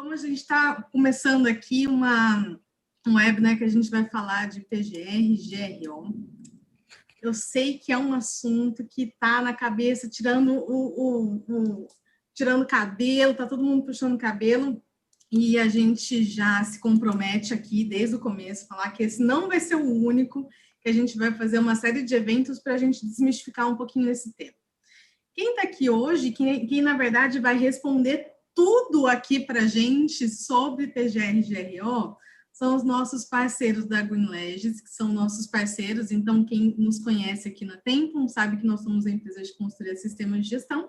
Como a gente está começando aqui um webinar que a gente vai falar de PGR, GRO, eu sei que é um assunto que está na cabeça, tirando tirando cabelo, está todo mundo puxando cabelo, e a gente já se compromete aqui desde o começo, falar que esse não vai ser o único, que a gente vai fazer uma série de eventos para a gente desmistificar um pouquinho esse tema. Quem está aqui hoje, quem na verdade vai responder tudo aqui para a gente sobre PGR e GRO, são os nossos parceiros da Green Legis, que são nossos parceiros. Então, quem nos conhece aqui na Templum sabe que nós somos a empresa de construir sistemas de gestão.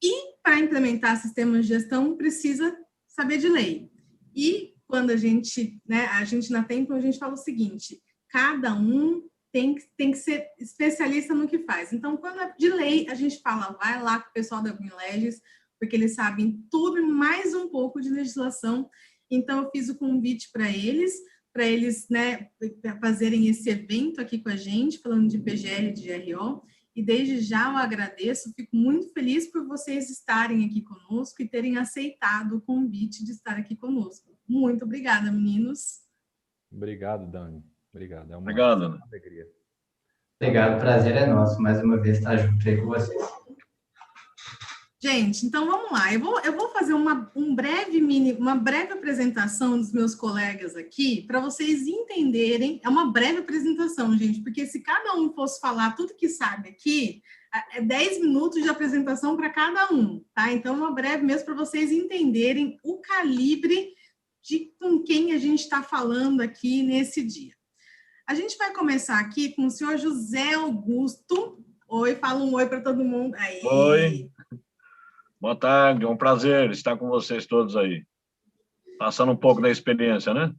E, para implementar sistemas de gestão, precisa saber de lei. E, quando a gente na Templum, a gente fala o seguinte, cada um tem que ser especialista no que faz. Então, quando é de lei, a gente fala, vai lá com o pessoal da Green Legis, porque eles sabem tudo e mais um pouco de legislação. Então, eu fiz o convite para eles fazerem esse evento aqui com a gente, falando de PGR e de GRO, e desde já eu agradeço, fico muito feliz por vocês estarem aqui conosco e terem aceitado o convite de estar aqui conosco. Muito obrigada, meninos. Obrigado, Dani. Obrigado. É uma alegria. Obrigado, o prazer é nosso, mais uma vez, estar junto aí com vocês. Gente, então vamos lá. Eu vou fazer uma breve apresentação dos meus colegas aqui, para vocês entenderem. É uma breve apresentação, gente, porque se cada um fosse falar tudo que sabe aqui, é 10 minutos de apresentação para cada um, tá? Então, uma breve mesmo para vocês entenderem o calibre de com quem a gente está falando aqui nesse dia. A gente vai começar aqui com o senhor José Augusto. Oi, fala um oi para todo mundo. Aí. Oi. Boa tarde, é um prazer estar com vocês todos aí. Passando um pouco da experiência, né?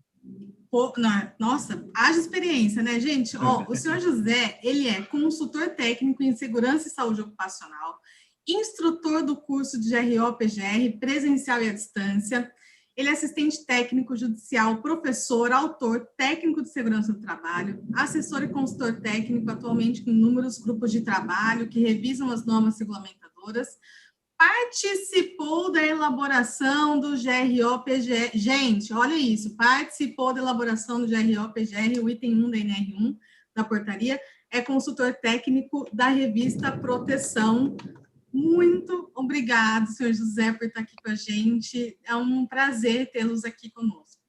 Nossa, haja experiência, né, gente? O senhor José, ele é consultor técnico em segurança e saúde ocupacional, instrutor do curso de GRO-PGR, presencial e à distância. Ele é assistente técnico judicial, professor, autor, técnico de segurança do trabalho, assessor e consultor técnico, atualmente com inúmeros grupos de trabalho que revisam as normas regulamentadoras. Participou da elaboração do GRO-PGR. Gente, olha isso. Participou da elaboração do GRO-PGR, o item 1 da NR1, da portaria. É consultor técnico da revista Proteção. Muito obrigado, senhor José, por estar aqui com a gente. É um prazer tê-los aqui conosco.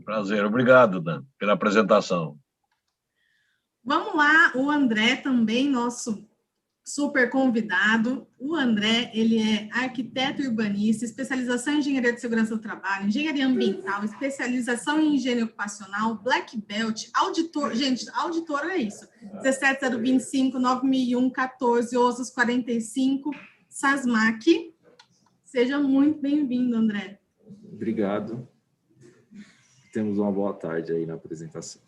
Prazer. Obrigado, Dan, pela apresentação. Vamos lá, o André também, nosso super convidado. O André, ele é arquiteto urbanista, especialização em engenharia de segurança do trabalho, engenharia ambiental, especialização em engenharia ocupacional, black belt, auditor, gente, auditor é isso, 17025, 9001, 14, OSAS 45, SASMAC. Seja muito bem-vindo, André. Obrigado. Temos uma boa tarde aí na apresentação.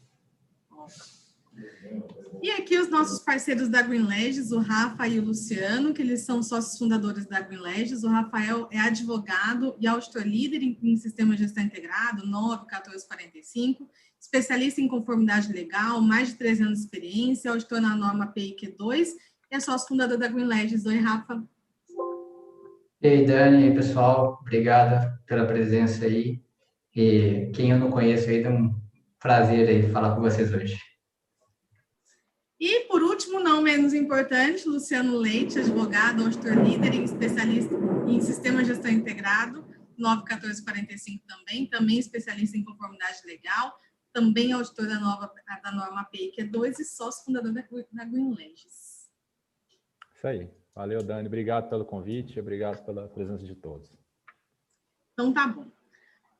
E aqui os nossos parceiros da Green Legis, o Rafa e o Luciano, que eles são sócios fundadores da Green Legis. O Rafael é advogado e auditor líder em sistema de gestão integrado, 91445, especialista em conformidade legal, mais de 13 anos de experiência, auditor na norma PIQ2 e é sócio fundador da Green Legis. Oi, Rafa. E aí, Dani, e aí, pessoal, obrigada pela presença aí. E quem eu não conheço aí, é um prazer aí falar com vocês hoje. E, por último, não menos importante, Luciano Leite, advogado, auditor líder e especialista em sistema de gestão integrado, 91445 também especialista em conformidade legal, também auditor da norma API, que é 2 e sócio fundador da Green Legis. Isso aí. Valeu, Dani. Obrigado pelo convite, obrigado pela presença de todos. Então, tá bom.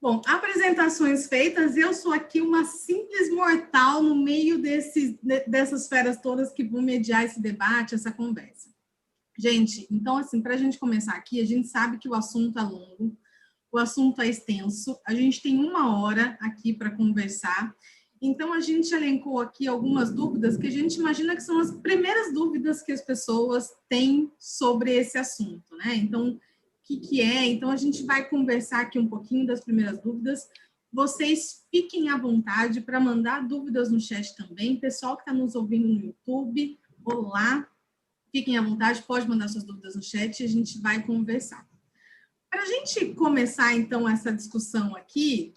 Bom, apresentações feitas, eu sou aqui uma simples mortal no meio dessas feras todas que vão mediar esse debate, essa conversa. Gente, então, assim, para a gente começar aqui, a gente sabe que o assunto é longo, o assunto é extenso, a gente tem 1 hora aqui para conversar, então a gente elencou aqui algumas dúvidas que a gente imagina que são as primeiras dúvidas que as pessoas têm sobre esse assunto, né? Então, o que é? Então, a gente vai conversar aqui um pouquinho das primeiras dúvidas. Vocês fiquem à vontade para mandar dúvidas no chat também. Pessoal que está nos ouvindo no YouTube, olá, fiquem à vontade, pode mandar suas dúvidas no chat e a gente vai conversar. Para a gente começar, então, essa discussão aqui,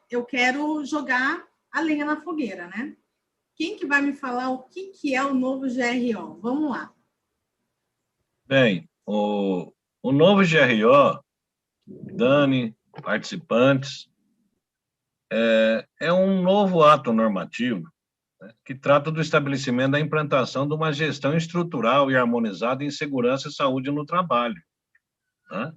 eu quero jogar a lenha na fogueira, né? Quem que vai me falar o que é o novo GRO? Vamos lá. Bem, o novo GRO, Dani, participantes, é um novo ato normativo, né, que trata do estabelecimento da implantação de uma gestão estrutural e harmonizada em segurança e saúde no trabalho, né?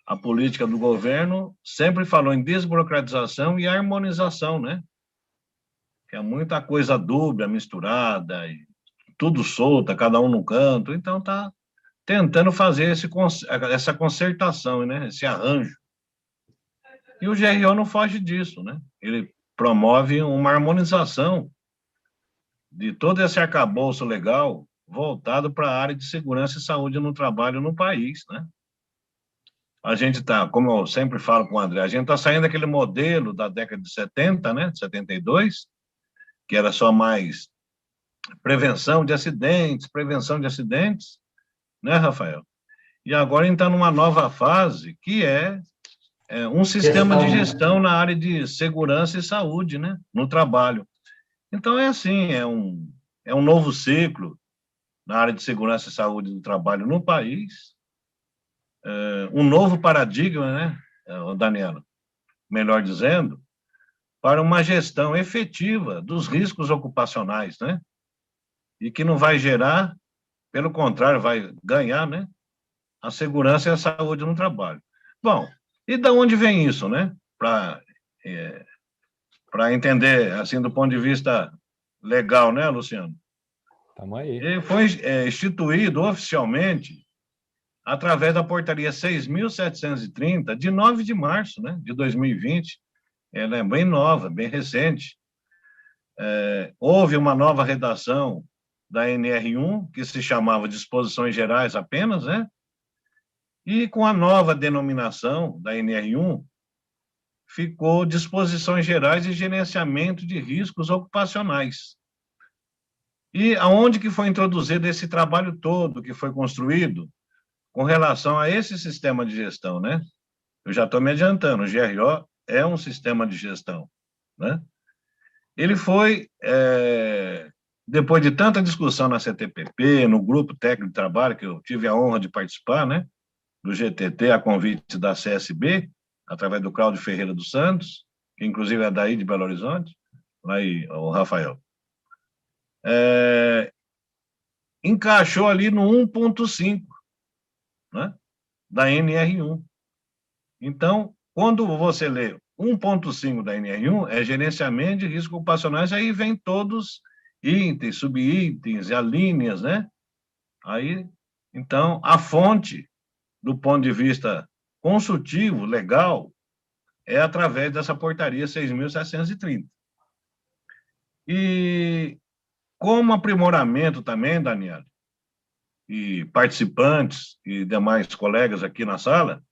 A política do governo sempre falou em desburocratização e harmonização, né? Que é muita coisa dúbia, misturada, e tudo solta, cada um no canto. Então, está tentando fazer essa concertação, né? Esse arranjo. E o GRO não foge disso, né? Ele promove uma harmonização de todo esse arcabouço legal voltado para a área de segurança e saúde no trabalho no país, né? A gente está, como eu sempre falo com o André, a gente está saindo daquele modelo da década de 70, né? 72, que era só mais prevenção de acidentes, né, Rafael? E agora a gente está numa nova fase, que é um sistema de gestão na área de segurança e saúde, né, no trabalho. Então, é assim, é um novo ciclo na área de segurança e saúde do trabalho no país, um novo paradigma, né, Daniela, melhor dizendo, para uma gestão efetiva dos riscos ocupacionais, né, e que não vai gerar, pelo contrário, vai ganhar, né, a segurança e a saúde no trabalho. Bom, e de onde vem isso, né? Para entender, assim, do ponto de vista legal, né, Luciano? Tamo aí. Ele foi instituído oficialmente através da portaria 6.730, de 9 de março, né, de 2020. Ela é bem nova, bem recente. Houve uma nova redação da NR1, que se chamava Disposições Gerais apenas, né? E com a nova denominação da NR1, ficou Disposições Gerais de Gerenciamento de Riscos Ocupacionais. E aonde que foi introduzido esse trabalho todo que foi construído com relação a esse sistema de gestão, né? Eu já estou me adiantando, o GRO é um sistema de gestão, né? Ele foi, depois de tanta discussão na CTPP, no Grupo Técnico de Trabalho, que eu tive a honra de participar, né? Do GTT, a convite da CSB, através do Cláudio Ferreira dos Santos, que inclusive é daí de Belo Horizonte, lá aí, o Rafael. Encaixou ali no 1.5, né, da NR1. Então, quando você lê 1.5 da NR1, é gerenciamento de riscos ocupacionais, aí vem todos itens, subitens e alíneas, né? Aí, então, a fonte, do ponto de vista consultivo, legal, é através dessa portaria 6.730. E como aprimoramento também, Daniela, e participantes e demais colegas aqui na sala,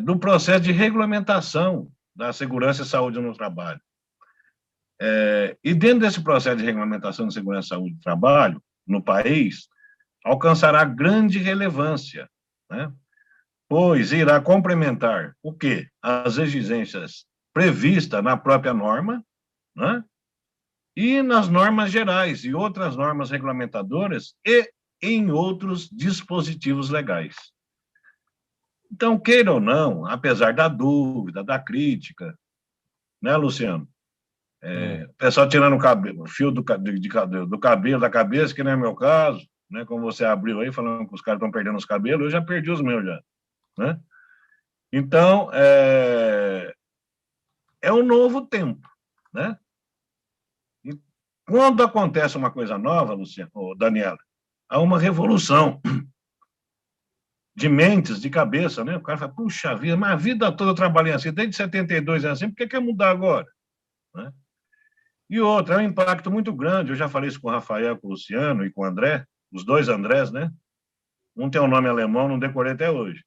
do processo de regulamentação da segurança e saúde no trabalho. E dentro desse processo de regulamentação de segurança e saúde no trabalho, no país, alcançará grande relevância, né? Pois irá complementar o quê? As exigências previstas na própria norma, né? E nas normas gerais e outras normas regulamentadoras e em outros dispositivos legais. Então, queira ou não, apesar da dúvida, da crítica, né, Luciano? O pessoal tirando o fio do cabelo da cabeça, que não é meu caso, né? Como você abriu aí, falando que os caras estão perdendo os cabelos, eu já perdi os meus já, né? Então, é um novo tempo, né? E quando acontece uma coisa nova, Luciano, ou Daniela, há uma revolução de mentes, de cabeça, né? O cara fala, puxa vida, mas a vida toda eu trabalhei assim, desde 72 é assim, por que quer mudar agora? Né? E outra, é um impacto muito grande, eu já falei isso com o Rafael, com o Luciano e com o André, os dois Andrés, né? Um tem um nome alemão, não decorei até hoje.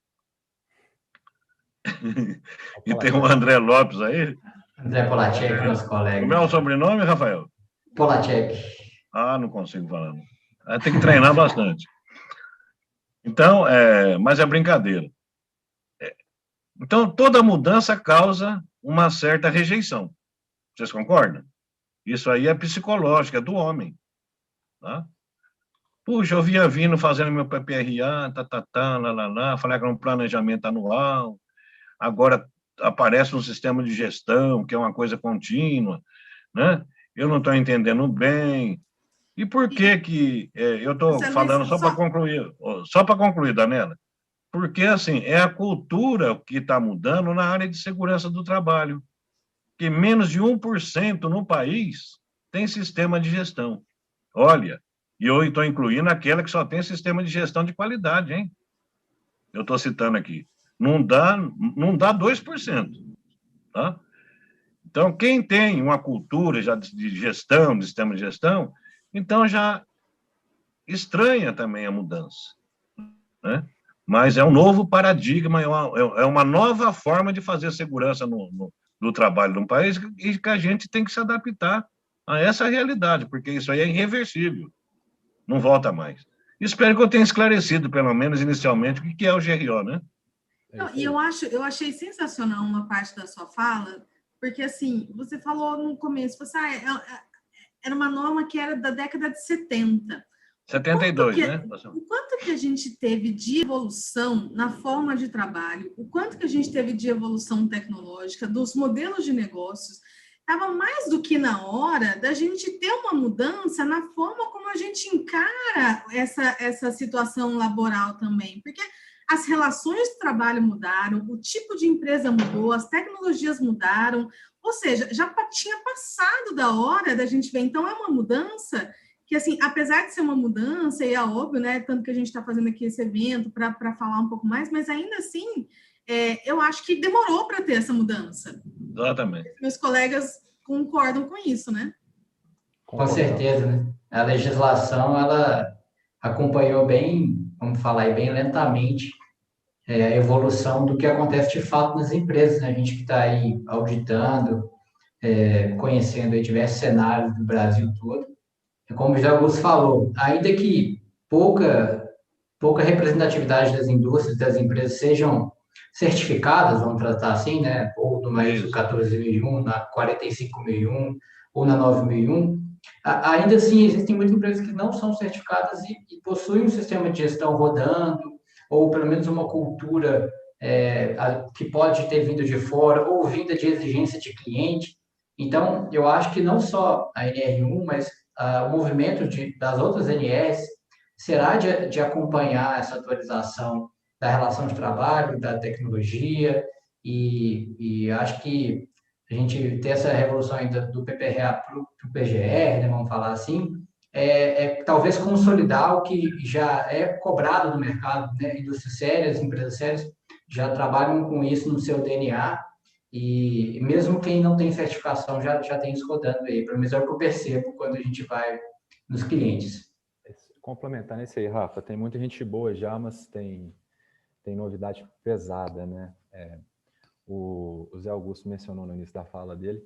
E tem o André Lopes aí. André Polacek, nosso colega. Como é o sobrenome, Rafael? Polacek. Ah, não consigo falar. Não. Tem que treinar bastante. Então, mas é brincadeira. Então, toda mudança causa uma certa rejeição. Vocês concordam? Isso aí é psicológico, é do homem. Tá? Puxa, eu vinha vindo fazendo meu PPRA, lá, falei que era um planejamento anual, agora aparece um sistema de gestão, que é uma coisa contínua, né? Eu não estou entendendo bem. E por que que eu estou falando só para concluir, Daniela? Porque, assim, é a cultura que está mudando na área de segurança do trabalho, que menos de 1% no país tem sistema de gestão. Olha, e eu estou incluindo aquela que só tem sistema de gestão de qualidade, hein? Eu estou citando aqui. Não dá 2%, tá? Então, quem tem uma cultura já de gestão, de sistema de gestão, então já estranha também a mudança, né? Mas é um novo paradigma, é uma nova forma de fazer segurança no trabalho de um país e que a gente tem que se adaptar a essa realidade, porque isso aí é irreversível, não volta mais. Espero que eu tenha esclarecido, pelo menos inicialmente, o que é o GRO, né? Não, e eu achei sensacional uma parte da sua fala, porque assim, você falou no começo, você, era uma norma que era da década de 70. 72, né? O quanto que a gente teve de evolução na forma de trabalho, o quanto que a gente teve de evolução tecnológica, dos modelos de negócios, estava mais do que na hora da gente ter uma mudança na forma como a gente encara essa situação laboral também, porque as relações de trabalho mudaram, o tipo de empresa mudou, as tecnologias mudaram, ou seja, já tinha passado da hora da gente ver. Então, é uma mudança que, assim, apesar de ser uma mudança, e é óbvio, né, tanto que a gente está fazendo aqui esse evento para falar um pouco mais, mas ainda assim, eu acho que demorou para ter essa mudança. Exatamente. Meus colegas concordam com isso, né? Com certeza, né? A legislação, ela acompanhou bem, vamos falar aí, bem lentamente a evolução do que acontece de fato nas empresas, né? A gente que está aí auditando, conhecendo aí diversos cenários do Brasil todo. Como o José Augusto falou, ainda que pouca representatividade das indústrias, das empresas sejam certificadas, vamos tratar assim, né? Ou numa ISO 14001, na 45001 ou na 9001, ainda assim existem muitas empresas que não são certificadas e possuem um sistema de gestão rodando, ou pelo menos uma cultura que pode ter vindo de fora, ou vinda de exigência de cliente. Então, eu acho que não só a NR1, mas o movimento das outras NRs será de acompanhar essa atualização da relação de trabalho, da tecnologia, e acho que a gente ter essa revolução ainda do PPRA para o PGR, né, vamos falar assim, talvez consolidar o que já é cobrado no mercado, né? Indústrias sérias, empresas sérias já trabalham com isso no seu DNA, e mesmo quem não tem certificação já tem isso rodando aí, pelo menos é o que eu percebo quando a gente vai nos clientes. Complementando isso aí, Rafa, tem muita gente boa já, mas tem novidade pesada, né? O Zé Augusto mencionou no início da fala dele,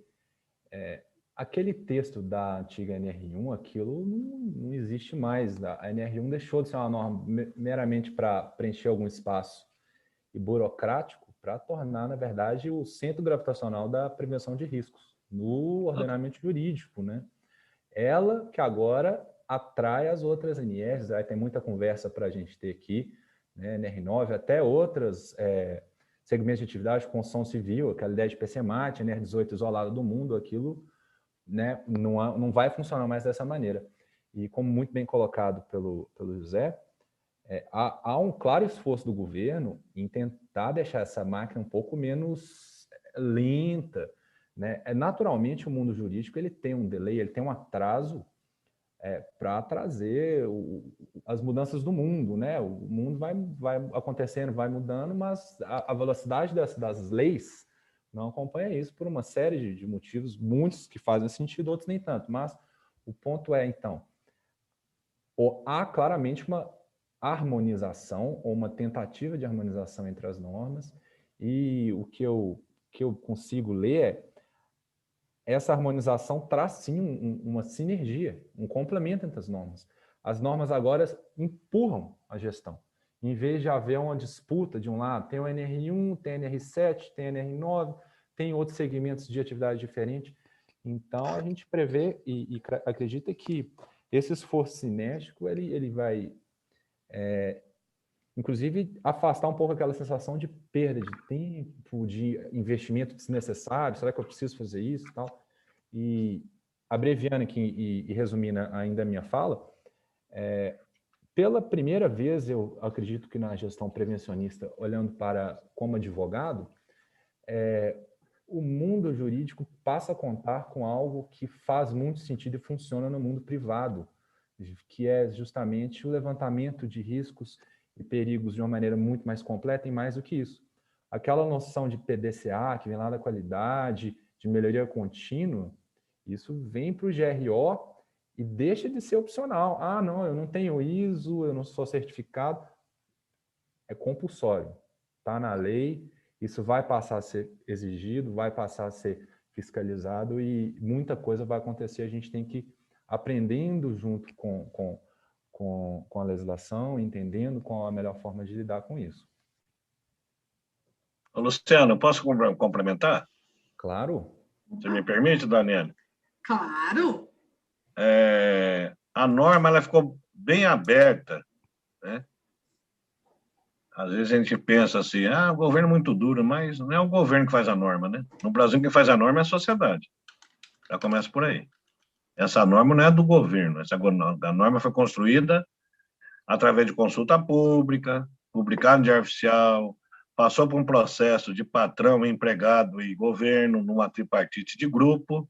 aquele texto da antiga NR1, aquilo não existe mais. A NR1 deixou de ser uma norma meramente para preencher algum espaço e burocrático para tornar, na verdade, o centro gravitacional da prevenção de riscos no ordenamento jurídico, né? Ela que agora atrai as outras NRs, aí tem muita conversa para a gente ter aqui, né? NR9, até outras segmentos de atividade, construção civil, aquela ideia de PCMAT, NR18 isolada do mundo, aquilo, né, não vai funcionar mais dessa maneira. E como muito bem colocado pelo José, há um claro esforço do governo em tentar deixar essa máquina um pouco menos lenta, né? Naturalmente, o mundo jurídico ele tem um delay, ele tem um atraso para trazer as mudanças do mundo, né? O mundo vai acontecendo, vai mudando, mas a velocidade das leis não acompanha isso por uma série de motivos, muitos que fazem sentido, outros nem tanto. Mas o ponto é, então, há claramente uma harmonização ou uma tentativa de harmonização entre as normas, e o que eu consigo ler essa harmonização traz sim uma sinergia, um complemento entre as normas. As normas agora empurram a gestão. em vez de haver uma disputa de um lado, tem o NR1, tem o NR7, tem o NR9, tem outros segmentos de atividade diferentes. Então, a gente prevê e acredita que esse esforço cinético ele vai, inclusive, afastar um pouco aquela sensação de perda de tempo, de investimento desnecessário, será que eu preciso fazer isso e tal? E, abreviando aqui e resumindo ainda a minha fala, pela primeira vez, eu acredito que na gestão prevencionista, olhando para como advogado, o mundo jurídico passa a contar com algo que faz muito sentido e funciona no mundo privado, que é justamente o levantamento de riscos e perigos de uma maneira muito mais completa e mais do que isso. Aquela noção de PDCA, que vem lá da qualidade, de melhoria contínua, isso vem para o GRO e deixa de ser opcional. Ah, não, eu não tenho ISO, eu não sou certificado. É compulsório. Está na lei, isso vai passar a ser exigido, vai passar a ser fiscalizado e muita coisa vai acontecer. A gente tem que ir aprendendo junto com a legislação, entendendo qual a melhor forma de lidar com isso. Luciano, posso complementar? Claro. Você me permite, Daniela? Claro. A norma ela ficou bem aberta, né? Às vezes a gente pensa assim, o governo é muito duro, mas não é o governo que faz a norma, né? No Brasil, quem faz a norma é a sociedade. Já começa por aí. Essa norma não é do governo, a norma foi construída através de consulta pública, publicada no Diário Oficial, passou por um processo de patrão, empregado e governo, numa tripartite de grupo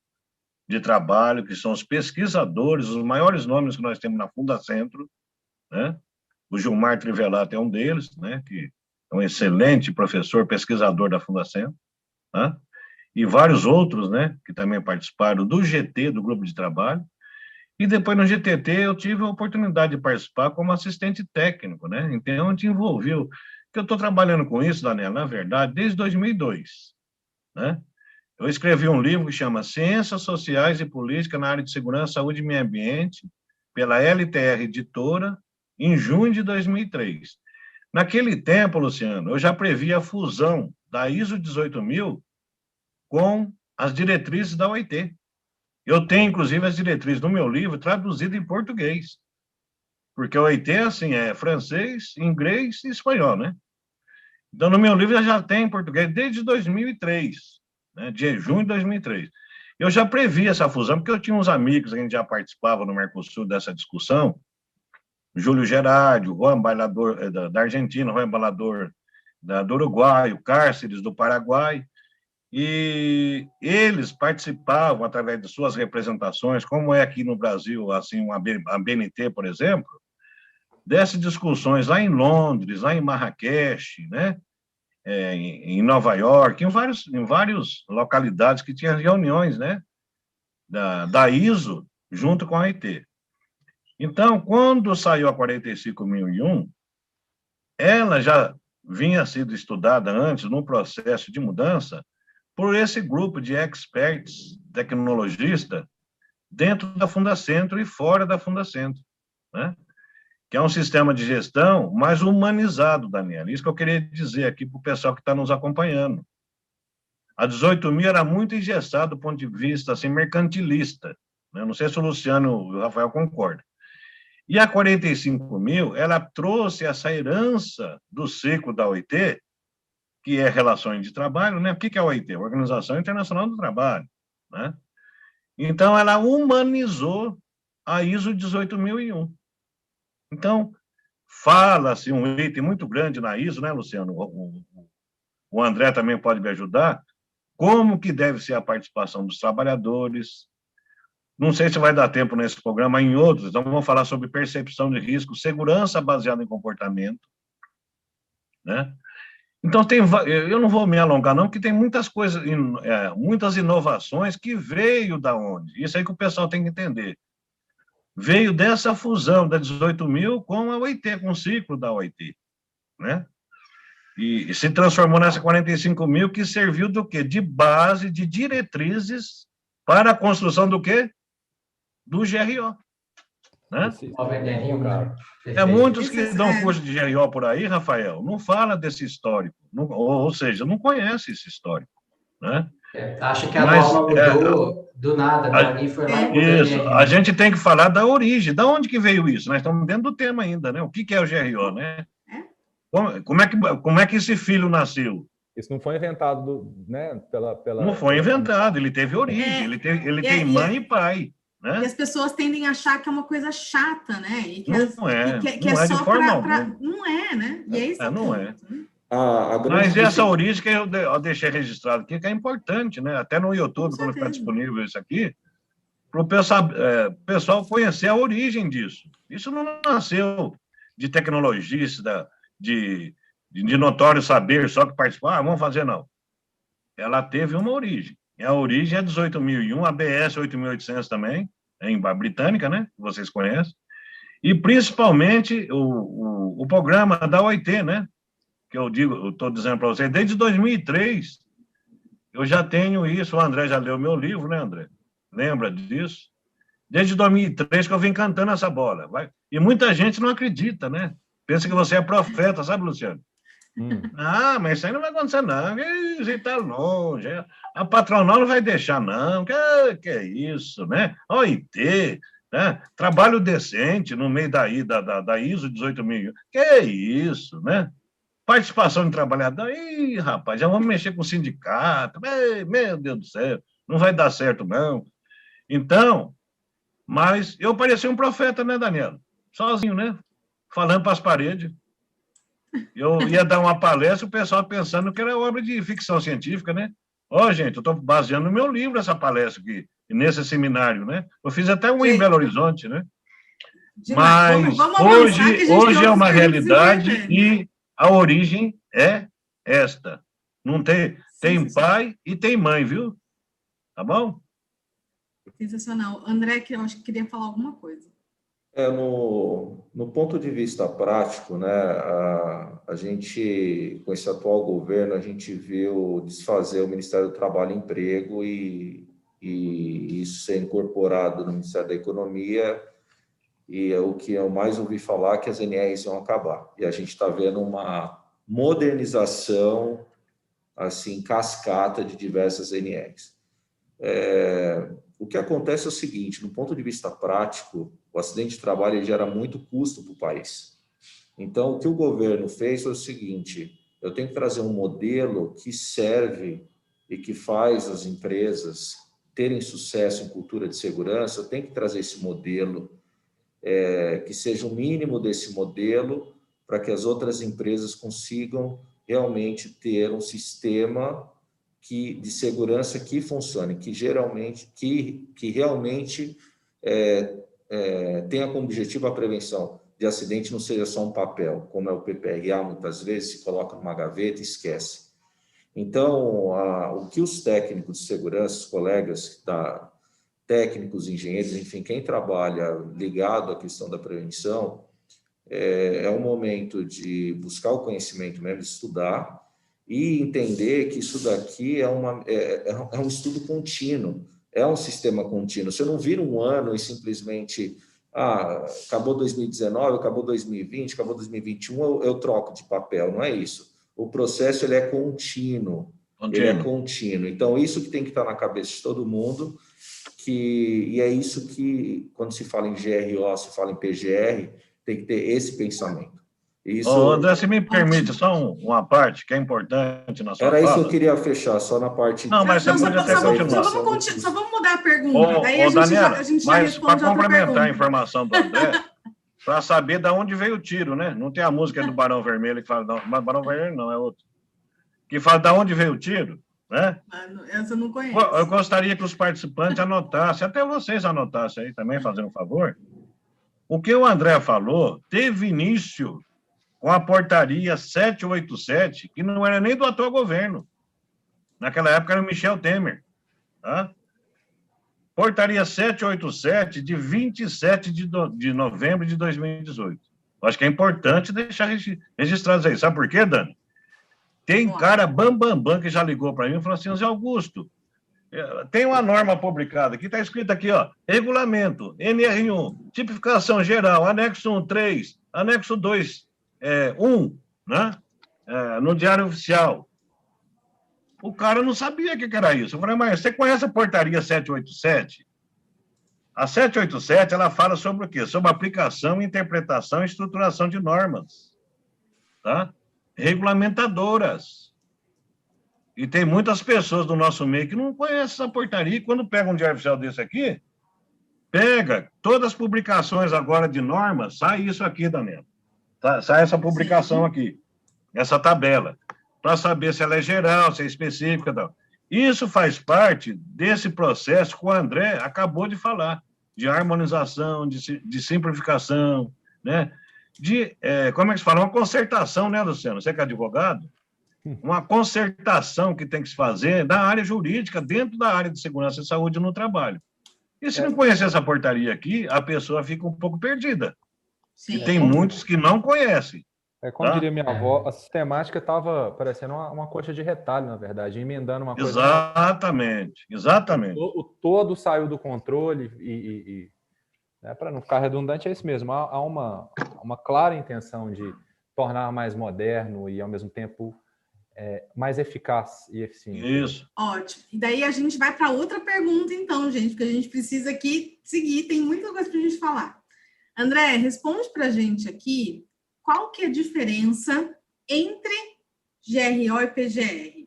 de trabalho, que são os pesquisadores, os maiores nomes que nós temos na Fundacentro, né? O Gilmar Trivelato é um deles, né? Que é um excelente professor, pesquisador da Fundacentro, né? E vários outros, né? Que também participaram do GT, do grupo de trabalho. E depois no GTT eu tive a oportunidade de participar como assistente técnico, né? Então eu te envolvi, que eu estou trabalhando com isso, Daniela, na verdade, desde 2002, né? Eu escrevi um livro que chama Ciências Sociais e Política na área de Segurança, Saúde e Meio Ambiente, pela LTR Editora, em junho de 2003. Naquele tempo, Luciano, eu já previa a fusão da ISO 18000 com as diretrizes da OIT. Eu tenho, inclusive, as diretrizes do meu livro traduzidas em português, porque a OIT, assim, é francês, inglês e espanhol, né? Então, no meu livro já tem em português desde 2003, né? De junho de 2003. Eu já previ essa fusão, porque eu tinha uns amigos que a gente já participava no Mercosul dessa discussão, Júlio Gerardi, o Juan Bailador da Argentina, o Juan Bailador do Uruguai, o Cárceres do Paraguai, e eles participavam através de suas representações, como é aqui no Brasil, assim, a BNT, por exemplo, dessas discussões lá em Londres, lá em Marrakech, né? Em Nova York, em várias localidades que tinham reuniões, né? Da ISO junto com a OIT. Então, quando saiu a 45001, ela já vinha sido estudada antes, num processo de mudança, por esse grupo de experts, tecnologistas, dentro da Fundacentro e fora da Fundacentro, né? Que é um sistema de gestão mais humanizado, Daniela. Isso que eu queria dizer aqui para o pessoal que está nos acompanhando. A 18.000 era muito engessada do ponto de vista assim, mercantilista, né? Não sei se o Luciano e o Rafael concordam. E a 45.000, ela trouxe essa herança do ciclo da OIT, que é Relações de Trabalho, né? O que é a OIT? Organização Internacional do Trabalho, né? Então, ela humanizou a ISO 18001. Então, fala-se um item muito grande na ISO, né, Luciano? O André também pode me ajudar. Como que deve ser a participação dos trabalhadores? Não sei se vai dar tempo nesse programa, em outros, então vamos falar sobre percepção de risco, segurança baseada em comportamento, né? Então, eu não vou me alongar, não, porque tem muitas coisas, muitas inovações que veio da onde? Isso aí que o pessoal tem que entender. Veio dessa fusão da 18.000 com a OIT, com o ciclo da OIT, né? E se transformou nessa 45.000, que serviu do quê? De base, de diretrizes para a construção do quê? Do GRO, né? Nova Energia, Claro. Muitos que dão curso de GRO por aí, Rafael, não fala desse histórico, ou seja, não conhece esse histórico, né? Acha que a norma mudou do nada, né? Ali foi lá e mudou. Isso, a gente tem que falar da origem, da onde que veio isso? Nós estamos dentro do tema ainda, né? O que é o GRO, né? Como é que esse filho nasceu? Isso não foi inventado, né, Não foi inventado, ele teve origem, ele tem mãe e pai, né? E as pessoas tendem a achar que é uma coisa chata, né? E que não é só de forma alguma. Não é, né? E é isso. Não é. Mas essa origem que eu deixei registrado aqui, que é importante, né? Até no YouTube, quando ficar disponível isso aqui, para o pessoal conhecer a origem disso. Isso não nasceu de tecnologista, de notório saber só que participar, vamos fazer, não. Ela teve uma origem. E a origem é 18.001, a BS 8.800 também, em britânica, né? Vocês conhecem. E, principalmente, o programa da OIT, né? Que eu estou dizendo para vocês, desde 2003, eu já tenho isso. O André já leu meu livro, né, André? Lembra disso? Desde 2003 que eu vim cantando essa bola. E muita gente não acredita, né? Pensa que você é profeta, sabe, Luciano? Mas isso aí não vai acontecer, não. Isso aí tá longe. A patronal não vai deixar, não. Que é isso, né? OIT, né? Trabalho decente no meio da ISO 18.000. Que é isso, né? Participação de trabalhador. Ih, rapaz, já vamos mexer com o sindicato. Meu Deus do céu, não vai dar certo, não. Então, mas eu parecia um profeta, né, Daniela? Sozinho, né? Falando para as paredes. Eu ia dar uma palestra, o pessoal pensando que era obra de ficção científica, né? Gente, eu estou baseando no meu livro essa palestra aqui, nesse seminário, né? Eu fiz até um em Belo Horizonte, né? Mas hoje é uma realidade e a origem é esta. Não tem pai e tem mãe, viu? Tá bom? Sensacional. André, que eu acho que queria falar alguma coisa. No ponto de vista prático, né, a gente, com esse atual governo, a gente viu desfazer o Ministério do Trabalho e Emprego e isso ser incorporado no Ministério da Economia, e o que eu mais ouvi falar é que as NRs iam acabar. E a gente está vendo uma modernização, assim, cascata de diversas NRs. O que acontece é o seguinte, no ponto de vista prático, o acidente de trabalho ele gera muito custo para o país. Então, o que o governo fez foi o seguinte, eu tenho que trazer um modelo que serve e que faz as empresas terem sucesso em cultura de segurança, eu tenho que trazer esse modelo, que seja o mínimo desse modelo, para que as outras empresas consigam realmente ter um sistema de segurança que funcione, que realmente tenha como objetivo a prevenção de acidente, não seja só um papel, como é o PPRA, muitas vezes se coloca numa gaveta e esquece. Então, o que os técnicos de segurança, os colegas técnicos, engenheiros, enfim, quem trabalha ligado à questão da prevenção, é um momento de buscar o conhecimento mesmo, de estudar e entender que isso daqui é um estudo contínuo, é um sistema contínuo. Você não vira um ano e simplesmente, acabou 2019, acabou 2020, acabou 2021, eu troco de papel, não é isso. O processo ele é contínuo. Ele é contínuo. Então, isso que tem que estar na cabeça de todo mundo, e é isso que, quando se fala em GRO, se fala em PGR, tem que ter esse pensamento. André, se me permite só uma parte que é importante na sua fala. Era isso que eu queria fechar, só na parte... Não, mas você pode até continuar. Só vamos mudar a pergunta. Daí a gente já mas para responde complementar a informação do André, para saber de onde veio o tiro, né? Não tem a música do Barão Vermelho que fala... Não, Barão Vermelho não, é outro. Que fala de onde veio o tiro, né? Essa eu não conheço. Eu gostaria que os participantes anotassem, até vocês anotassem aí também, fazendo um favor. O que o André falou teve início com a portaria 787, que não era nem do atual governo. Naquela época era o Michel Temer. Tá? Portaria 787, de 27 de novembro de 2018. Acho que é importante deixar registrado aí. Sabe por quê, Dani? Tem cara bambambam que já ligou para mim e falou assim, Zé Augusto, Tem uma norma publicada, que está escrito aqui, ó, regulamento, NR1, tipificação geral, anexo 1, 3, anexo 2, 1, né? No Diário Oficial. O cara não sabia o que era isso. Eu falei, mas você conhece a portaria 787? A 787, ela fala sobre o quê? Sobre aplicação, interpretação e estruturação de normas, tá? Regulamentadoras. E tem muitas pessoas do nosso meio que não conhecem essa portaria, e quando pega um diário oficial desse aqui, pega todas as publicações agora de normas, sai isso aqui, Daniel. Sai essa publicação aqui, essa tabela, para saber se ela é geral, se é específica e tal. Isso faz parte desse processo que o André acabou de falar, de harmonização, de simplificação, né? Como é que se fala? Uma concertação, né, Luciano? Você que é advogado, uma concertação que tem que se fazer da área jurídica dentro da área de segurança e saúde no trabalho. E se não conhecer essa portaria aqui, a pessoa fica um pouco perdida. Sim. E tem muitos que não conhecem. Como diria minha avó, a sistemática estava parecendo uma coxa de retalho, na verdade, emendando uma coisa. Exatamente. O todo saiu do controle né, para não ficar redundante, é isso mesmo. Há uma clara intenção de tornar mais moderno e, ao mesmo tempo, mais eficaz e eficiente. Isso. Ótimo. E daí a gente vai para outra pergunta, então, gente, porque a gente precisa aqui seguir, tem muita coisa para a gente falar. André, responde para a gente aqui qual que é a diferença entre GRO e PGR.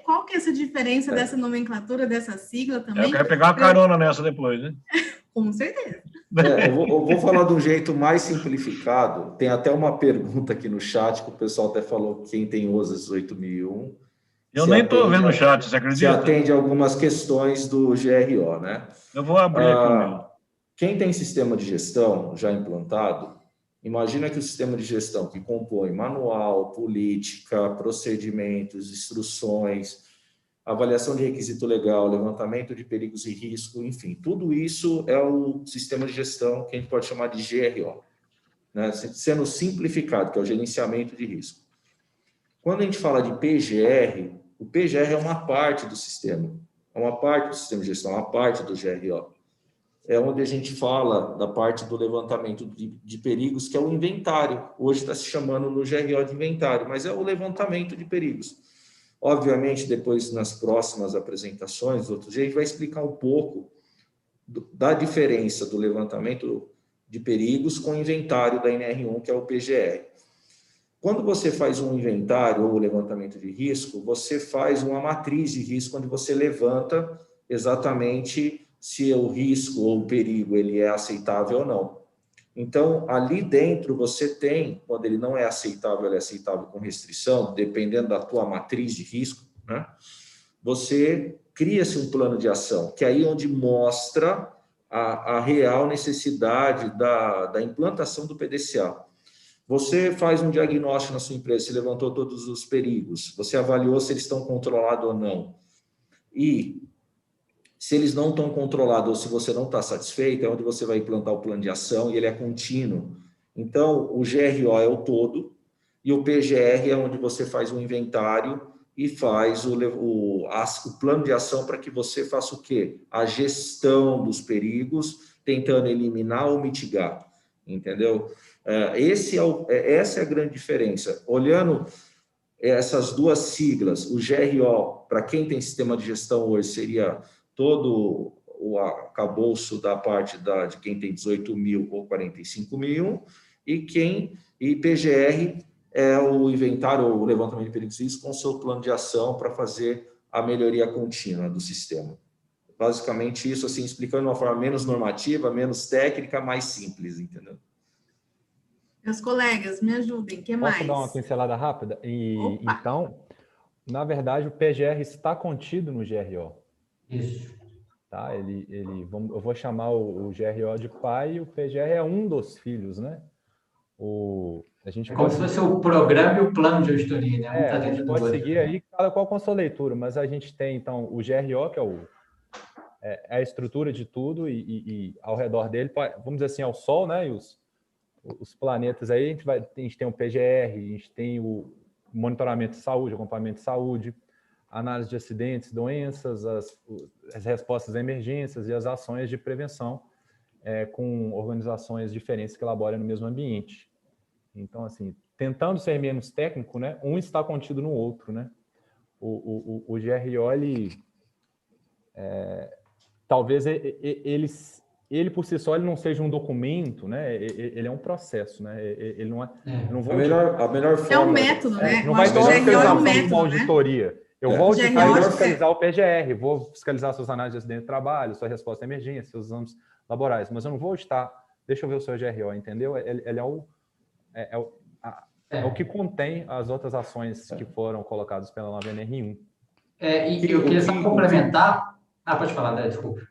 Qual que é essa diferença dessa nomenclatura, dessa sigla também? Eu quero pegar uma carona nessa depois, né? Com certeza. Eu vou falar de um jeito mais simplificado. Tem até uma pergunta aqui no chat que o pessoal até falou quem tem OSA 18001. Eu nem estou vendo o chat, você acredita? Se atende algumas questões do GRO, né? Eu vou abrir aqui o meu. Quem tem sistema de gestão já implantado, imagina que o sistema de gestão que compõe manual, política, procedimentos, instruções, avaliação de requisito legal, levantamento de perigos e risco, enfim, tudo isso é o sistema de gestão que a gente pode chamar de GRO, né? Sendo simplificado, que é o gerenciamento de risco. Quando a gente fala de PGR, o PGR é uma parte do sistema, é uma parte do sistema de gestão, é uma parte do GRO. É onde a gente fala da parte do levantamento de perigos, que é o inventário. Hoje está se chamando no GRO de inventário, mas é o levantamento de perigos. Obviamente, depois, nas próximas apresentações, outro dia, a gente vai explicar um pouco da diferença do levantamento de perigos com o inventário da NR1, que é o PGR. Quando você faz um inventário ou levantamento de risco, você faz uma matriz de risco, onde você levanta exatamente se o risco ou o perigo ele é aceitável ou não. Então, ali dentro você tem, quando ele não é aceitável, ele é aceitável com restrição, dependendo da tua matriz de risco, né? Você cria-se um plano de ação, que é aí onde mostra a real necessidade da implantação do PDCA. Você faz um diagnóstico na sua empresa, você levantou todos os perigos, você avaliou se eles estão controlados ou não. E se eles não estão controlados ou se você não está satisfeito, é onde você vai implantar o plano de ação e ele é contínuo. Então, o GRO é o todo e o PGR é onde você faz o inventário e faz o plano de ação para que você faça o quê? A gestão dos perigos, tentando eliminar ou mitigar, entendeu? Essa é a grande diferença. Olhando essas duas siglas, o GRO, para quem tem sistema de gestão hoje, seria todo o arcabouço da parte de quem tem 18 mil ou 45 mil, e PGR é o inventário ou o levantamento de perigos com seu plano de ação para fazer a melhoria contínua do sistema. Basicamente isso, assim, explicando de uma forma menos normativa, menos técnica, mais simples, entendeu? Meus colegas, me ajudem, o que mais? Posso dar uma pincelada rápida? Então, na verdade, o PGR está contido no GRO. Isso. Tá? Eu vou chamar o GRO de pai e o PGR é um dos filhos, né? É como se fosse o programa e o plano de auditoria, né? A gente pode seguir aí, cada qual com a sua leitura, mas a gente tem, então, o GRO, que é a estrutura de tudo, e ao redor dele, vamos dizer assim, é o Sol, né? E os planetas aí, a gente tem o PGR, a gente tem o monitoramento de saúde, acompanhamento de saúde, análise de acidentes, doenças, as respostas a emergências e as ações de prevenção com organizações diferentes que elaborem no mesmo ambiente. Então, assim, tentando ser menos técnico, né, um está contido no outro, né? O GRO, talvez ele por si só ele não seja um documento, né? Ele é um processo, né? Ele não é. Não vou a melhor forma. É um método, né? Não vai ter uma fiscalização de uma auditoria. Eu vou auditar e vou fiscalizar o PGR, vou fiscalizar suas análises de acidente de trabalho, sua resposta à emergência, seus exames laborais, mas eu não vou auditar. Deixa eu ver o seu GRO, entendeu? Ele é o que contém as outras ações que foram colocadas pela nova NR1. E eu queria só complementar. Pode falar, André, desculpa.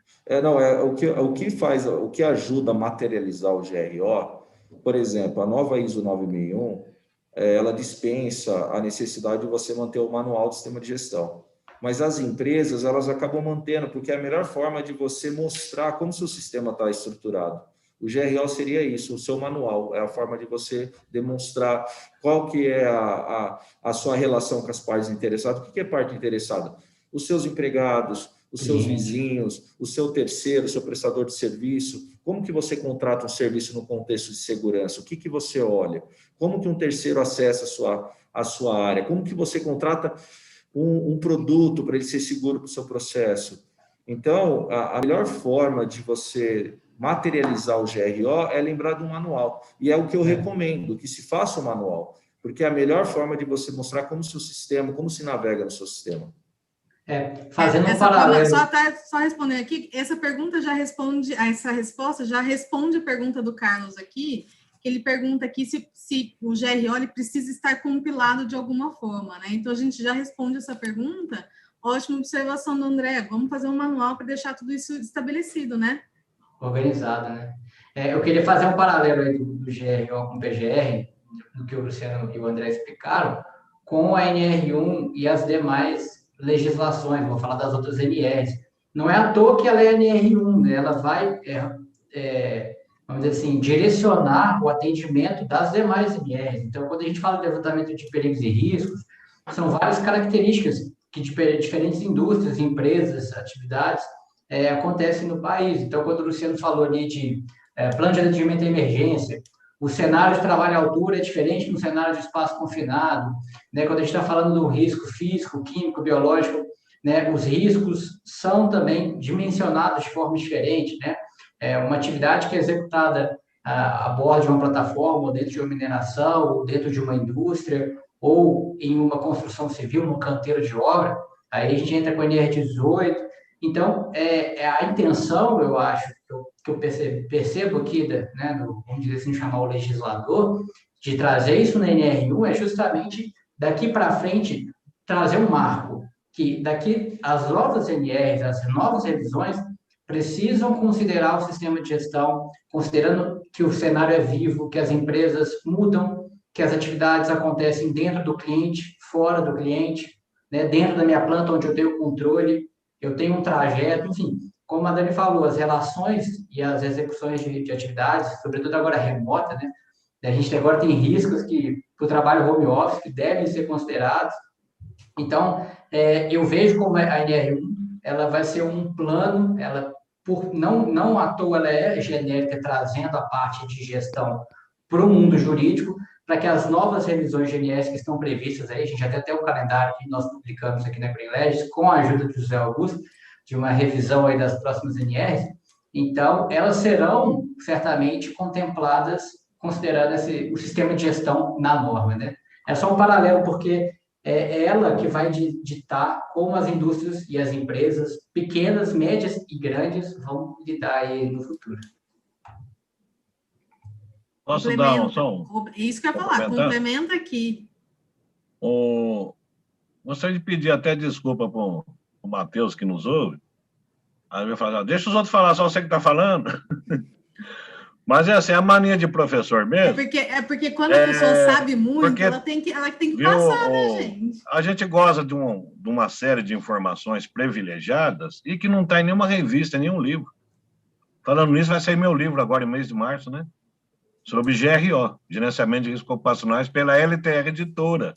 O que ajuda a materializar o GRO, por exemplo, a nova ISO 9001, ela dispensa a necessidade de você manter o manual do sistema de gestão. Mas as empresas, elas acabam mantendo, porque é a melhor forma de você mostrar como seu sistema está estruturado. O GRO seria isso, o seu manual, é a forma de você demonstrar qual que é a sua relação com as partes interessadas. O que é parte interessada? Os seus empregados, os seus vizinhos, o seu terceiro, o seu prestador de serviço. Como que você contrata um serviço no contexto de segurança? O que você olha? Como que um terceiro acessa a sua área? Como que você contrata um produto para ele ser seguro para o seu processo? Então, a melhor forma de você materializar o GRO é lembrar do manual. E é o que eu recomendo, que se faça o manual, porque é a melhor forma de você mostrar como o seu sistema, como se navega no seu sistema. Fazendo um paralelo. Só responder aqui, essa resposta já responde a pergunta do Carlos aqui, que ele pergunta aqui se o GRO ele precisa estar compilado de alguma forma, né? Então, a gente já responde essa pergunta. Ótima observação do André. Vamos fazer um manual para deixar tudo isso estabelecido, né? Organizado, né? Eu queria fazer um paralelo aí do GRO com o PGR, do que o Luciano e o André explicaram, com a NR1 e as demais legislações. Vou falar das outras NRs. Não é à toa que ela é NR1, né? Ela vai, vamos dizer assim, direcionar o atendimento das demais NRs. Então, quando a gente fala de levantamento de perigos e riscos, são várias características que diferentes indústrias, empresas, atividades acontecem no país. Então, quando o Luciano falou ali de plano de atendimento à emergência, o cenário de trabalho à altura é diferente do cenário de espaço confinado, né? Quando a gente está falando do risco físico, químico, biológico, né? Os riscos são também dimensionados de forma diferente, né? Uma atividade que é executada a bordo de uma plataforma, ou dentro de uma mineração, ou dentro de uma indústria, ou em uma construção civil, num canteiro de obra, aí a gente entra com a NR18. Então, a intenção, eu acho, que eu percebo aqui, né, vamos dizer assim, chamar o legislador, de trazer isso na NR1 é justamente, daqui para frente, trazer um marco, que daqui as novas NRs, as novas revisões, precisam considerar o sistema de gestão, considerando que o cenário é vivo, que as empresas mudam, que as atividades acontecem dentro do cliente, fora do cliente, né, dentro da minha planta, onde eu tenho controle, eu tenho um trajeto, enfim, como a Dani falou, as relações e as execuções de atividades, sobretudo agora remota, né, a gente agora tem riscos que o trabalho home office que devem ser considerados. Então, eu vejo como a NR1 ela vai ser um plano, ela não à toa ela é genérica, trazendo a parte de gestão para o mundo jurídico, para que as novas revisões de NRs que estão previstas aí, a gente já tem até o calendário que nós publicamos aqui na Greenledge, com a ajuda do José Augusto, de uma revisão aí das próximas NRs, então elas serão certamente contempladas considerando o sistema de gestão na norma, né? É só um paralelo, porque é ela que vai ditar como as indústrias e as empresas, pequenas, médias e grandes, vão lidar aí no futuro. Posso dar Isso que eu ia falar, complementa aqui. Gostaria de pedir até desculpa para o Matheus que nos ouve. Aí ele vai falar, deixa os outros falar, só você que está falando. Mas é assim, a mania de professor mesmo. É porque quando a pessoa sabe muito, ela tem que passar, né, gente? A gente gosta de uma série de informações privilegiadas e que não está em nenhuma revista, em nenhum livro. Falando nisso, vai sair meu livro agora, em mês de março, né? Sobre GRO, Gerenciamento de Riscos Ocupacionais, pela LTR Editora.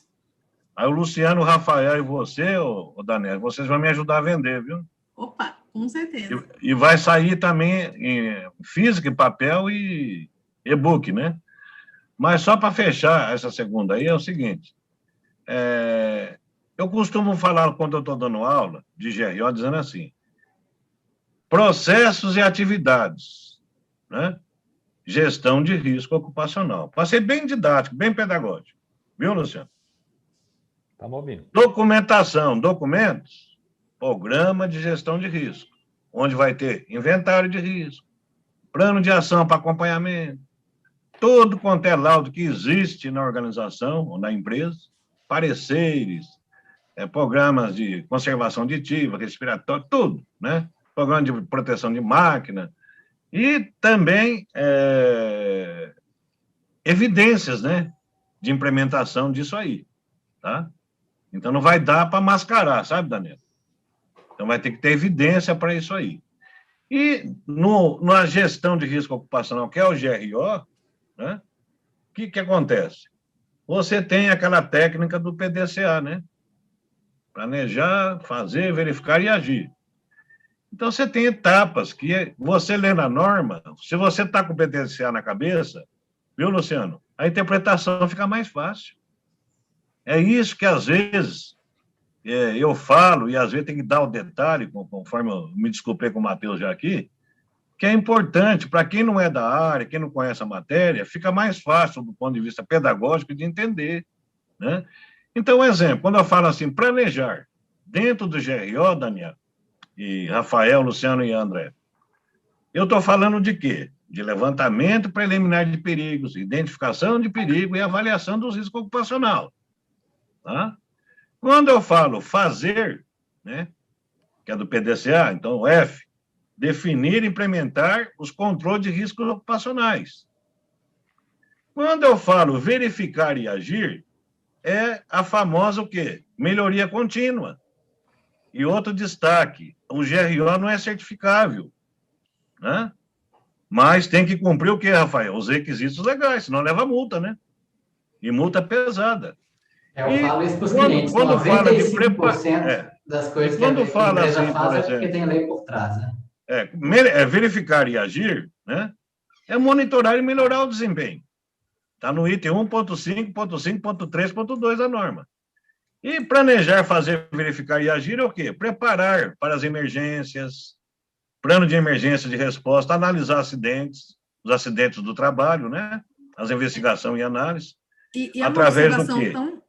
Aí o Luciano, o Rafael e você, ô Daniel, vocês vão me ajudar a vender, viu? Opa, com certeza. E vai sair também em físico, em papel e e-book, né? Mas só para fechar essa segunda aí é o seguinte, eu costumo falar, quando eu estou dando aula de GRO, dizendo assim, processos e atividades, né? Gestão de risco ocupacional. Para ser bem didático, bem pedagógico. Viu, Luciano? Tá bom, ouvindo. Documentação, documentos, programa de gestão de risco, onde vai ter inventário de risco, plano de ação para acompanhamento, todo quanto é laudo que existe na organização ou na empresa, pareceres, programas de conservação auditiva, respiratória, tudo, né? Programa de proteção de máquina e também evidências, né? De implementação disso aí, tá? Então, não vai dar para mascarar, sabe, Daniel? Então, vai ter que ter evidência para isso aí. E na gestão de risco ocupacional, que é o GRO, né? O que acontece? Você tem aquela técnica do PDCA, né? Planejar, fazer, verificar e agir. Então, você tem etapas que você lê na norma, se você está com o PDCA na cabeça, viu, Luciano? A interpretação fica mais fácil. É isso que, às vezes, eu falo, e às vezes tem que dar o detalhe, conforme eu me desculpei com o Matheus já aqui, que é importante, para quem não é da área, quem não conhece a matéria, fica mais fácil do ponto de vista pedagógico de entender, né? Então, exemplo, quando eu falo assim, planejar, dentro do GRO, Daniel, e Rafael, Luciano e André, eu estou falando de quê? De levantamento preliminar de perigos, identificação de perigo e avaliação dos riscos ocupacional, tá? Quando eu falo fazer, né, que é do PDCA, então o F, definir e implementar os controles de riscos ocupacionais. Quando eu falo verificar e agir, é a famosa o quê? Melhoria contínua. E outro destaque, o GRO não é certificável, né? Mas tem que cumprir o quê, Rafael? Os requisitos legais, senão leva multa, né? E multa pesada. Eu falo isso para os clientes, quando 95% das coisas que a empresa assim, faz é porque tem lei por trás, né? Verificar e agir, né? É monitorar e melhorar o desempenho. Está no item 1.5.5.3.2 da norma. E planejar, fazer, verificar e agir é o quê? Preparar para as emergências, plano de emergência de resposta, analisar acidentes, os acidentes do trabalho, né? As investigações e análise. E através do quê? Tão...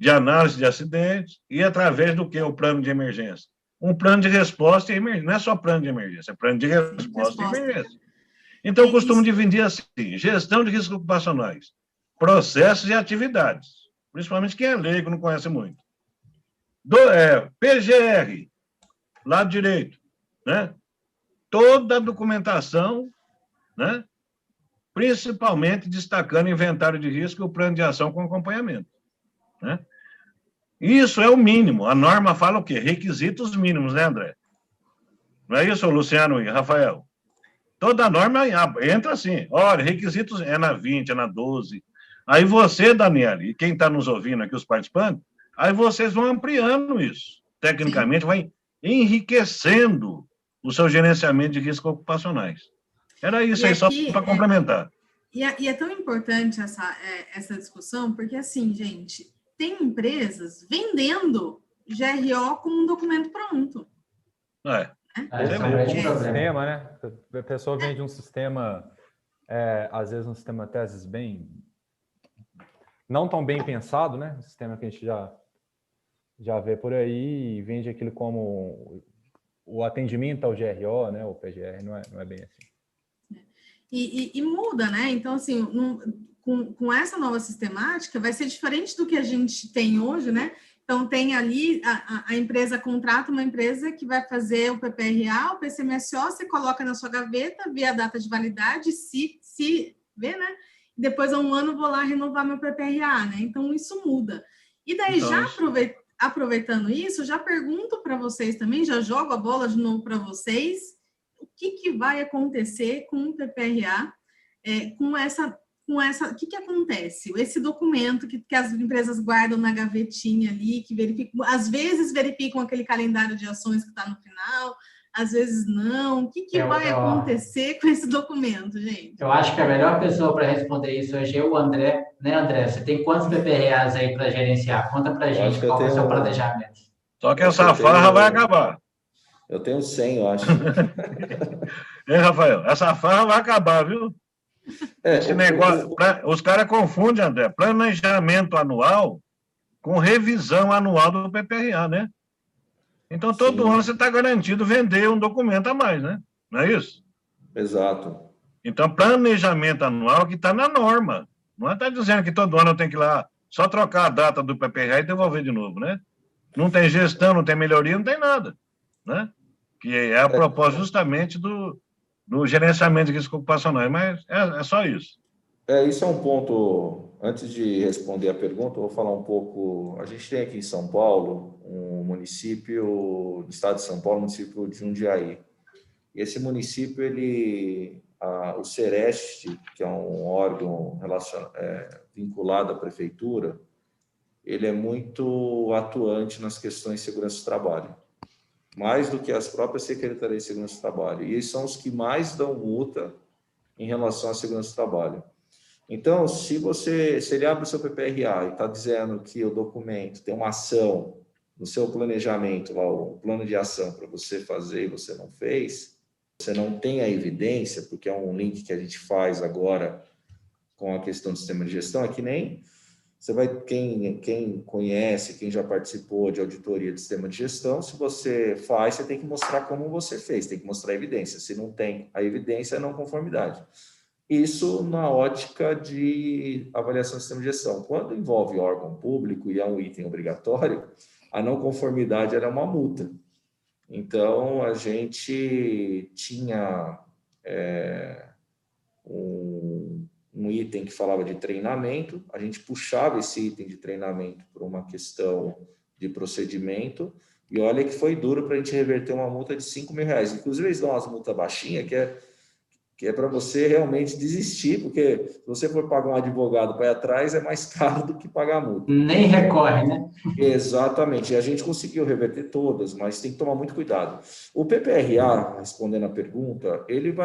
De análise de acidentes e através do que? O plano de emergência. Um plano de resposta e emergência. Não é só plano de emergência, é plano de resposta e emergência. Então, eu costumo dividir assim, gestão de riscos ocupacionais, processos e atividades, principalmente quem é leigo, não conhece muito. PGR, lado direito, né? Toda a documentação, né? Principalmente destacando inventário de risco e o plano de ação com acompanhamento, né? Isso é o mínimo. A norma fala o quê? Requisitos mínimos, né, André? Não é isso, Luciano e Rafael? Toda a norma entra assim. Olha, requisitos é na 20, é na 12. Aí você, Daniela, e quem está nos ouvindo aqui, os participantes, aí vocês vão ampliando isso. Tecnicamente, vai enriquecendo o seu gerenciamento de riscos ocupacionais. Era isso aí, só para complementar. E é tão importante essa discussão, porque, assim, gente, tem empresas vendendo GRO como um documento pronto. Sistema, né? A pessoa vende um sistema, às vezes um sistema teses bem... não tão bem pensado, né? Um sistema que a gente já vê por aí e vende aquilo como o atendimento ao GRO, né? O PGR, não é bem assim. E muda, né? Então, assim, com essa nova sistemática, vai ser diferente do que a gente tem hoje, né? Então, tem ali, a empresa contrata uma empresa que vai fazer o PPRA, o PCMSO, você coloca na sua gaveta, vê a data de validade, se vê, né? Depois, há um ano, vou lá renovar meu PPRA, né? Então, isso muda. E daí, então, aproveitando isso, já pergunto para vocês também, já jogo a bola de novo para vocês, o que vai acontecer com o PPRA, com essa com essa... O que acontece? Esse documento que as empresas guardam na gavetinha ali, que verificam, às vezes verificam aquele calendário de ações que está no final, às vezes não. O que vai acontecer com esse documento, gente? Eu acho que a melhor pessoa para responder isso hoje é o André. Né, André? Você tem quantos PPRAs aí para gerenciar? Conta para a gente qual é o seu planejamento. Só que essa farra vai acabar. Eu tenho 100, eu acho. Hein, Rafael? Essa farra vai acabar, viu? Esse negócio... Os caras confundem, André, planejamento anual com revisão anual do PPRA, né? Então, todo ano você está garantido vender um documento a mais, né? Não é isso? Exato. Então, planejamento anual que está na norma. Não está dizendo que todo ano eu tenho que ir lá só trocar a data do PPRA e devolver de novo, né? Não tem gestão, não tem melhoria, não tem nada, né? Que é a propósito justamente do gerenciamento de risco ocupacional, mas é só isso. Isso é um ponto, antes de responder a pergunta, eu vou falar um pouco, a gente tem aqui em São Paulo, um município, do estado de São Paulo, município de Jundiaí. E esse município, o Sereste, que é um órgão vinculado à prefeitura, ele é muito atuante nas questões de segurança do trabalho, mais do que as próprias secretarias de segurança do trabalho. E eles são os que mais dão multa em relação à segurança do trabalho. Então, se ele abre o seu PPRA e está dizendo que o documento tem uma ação no seu planejamento, lá, um plano de ação para você fazer e você não fez, você não tem a evidência, porque é um link que a gente faz agora com a questão do sistema de gestão, é que nem você vai, quem conhece, quem já participou de auditoria de sistema de gestão, se você faz, você tem que mostrar como você fez, tem que mostrar a evidência. Se não tem a evidência, é não conformidade. Isso na ótica de avaliação do sistema de gestão. Quando envolve órgão público e é um item obrigatório, a não conformidade era uma multa. Então, a gente tinha um item que falava de treinamento, a gente puxava esse item de treinamento para uma questão de procedimento, e olha que foi duro para a gente reverter uma multa de R$5.000. Inclusive, eles dão umas multas baixinhas, que é para você realmente desistir, porque se você for pagar um advogado para ir atrás, é mais caro do que pagar a multa. Nem recorre, né? Exatamente. E a gente conseguiu reverter todas, mas tem que tomar muito cuidado. O PPRA, respondendo a pergunta, ele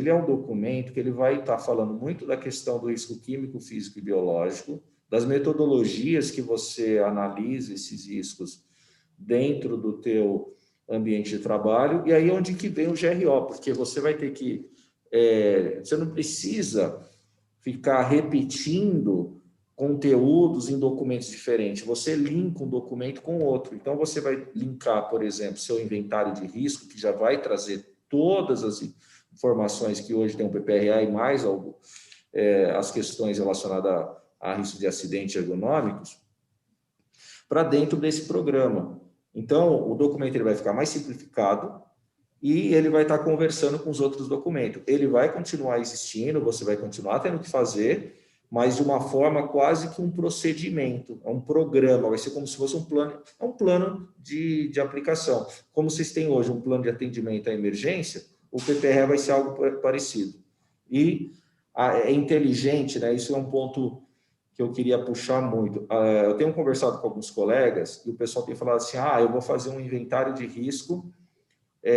é um documento que ele vai estar falando muito da questão do risco químico, físico e biológico, das metodologias que você analisa esses riscos dentro do teu ambiente de trabalho, e aí é onde que vem o GRO, porque você vai ter que... você não precisa ficar repetindo conteúdos em documentos diferentes, você linka um documento com outro. Então, você vai linkar, por exemplo, seu inventário de risco, que já vai trazer todas as informações que hoje tem o PPRA e mais as questões relacionadas a risco de acidentes ergonômicos, para dentro desse programa. Então, o documento ele vai ficar mais simplificado e ele vai estar conversando com os outros documentos. Ele vai continuar existindo, você vai continuar tendo que fazer, mas de uma forma quase que um procedimento, é um programa, vai ser como se fosse um plano, é um plano de aplicação. Como vocês têm hoje um plano de atendimento à emergência, o PPRA vai ser algo parecido. E é inteligente, né? Isso é um ponto que eu queria puxar muito. Eu tenho conversado com alguns colegas e o pessoal tem falado assim, eu vou fazer um inventário de risco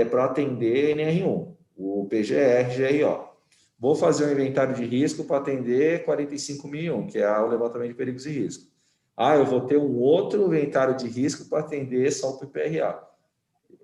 para atender NR1, o PGR, GRO. Vou fazer um inventário de risco para atender 45.001, que é o levantamento de perigos e riscos. Eu vou ter um outro inventário de risco para atender só o PPRA.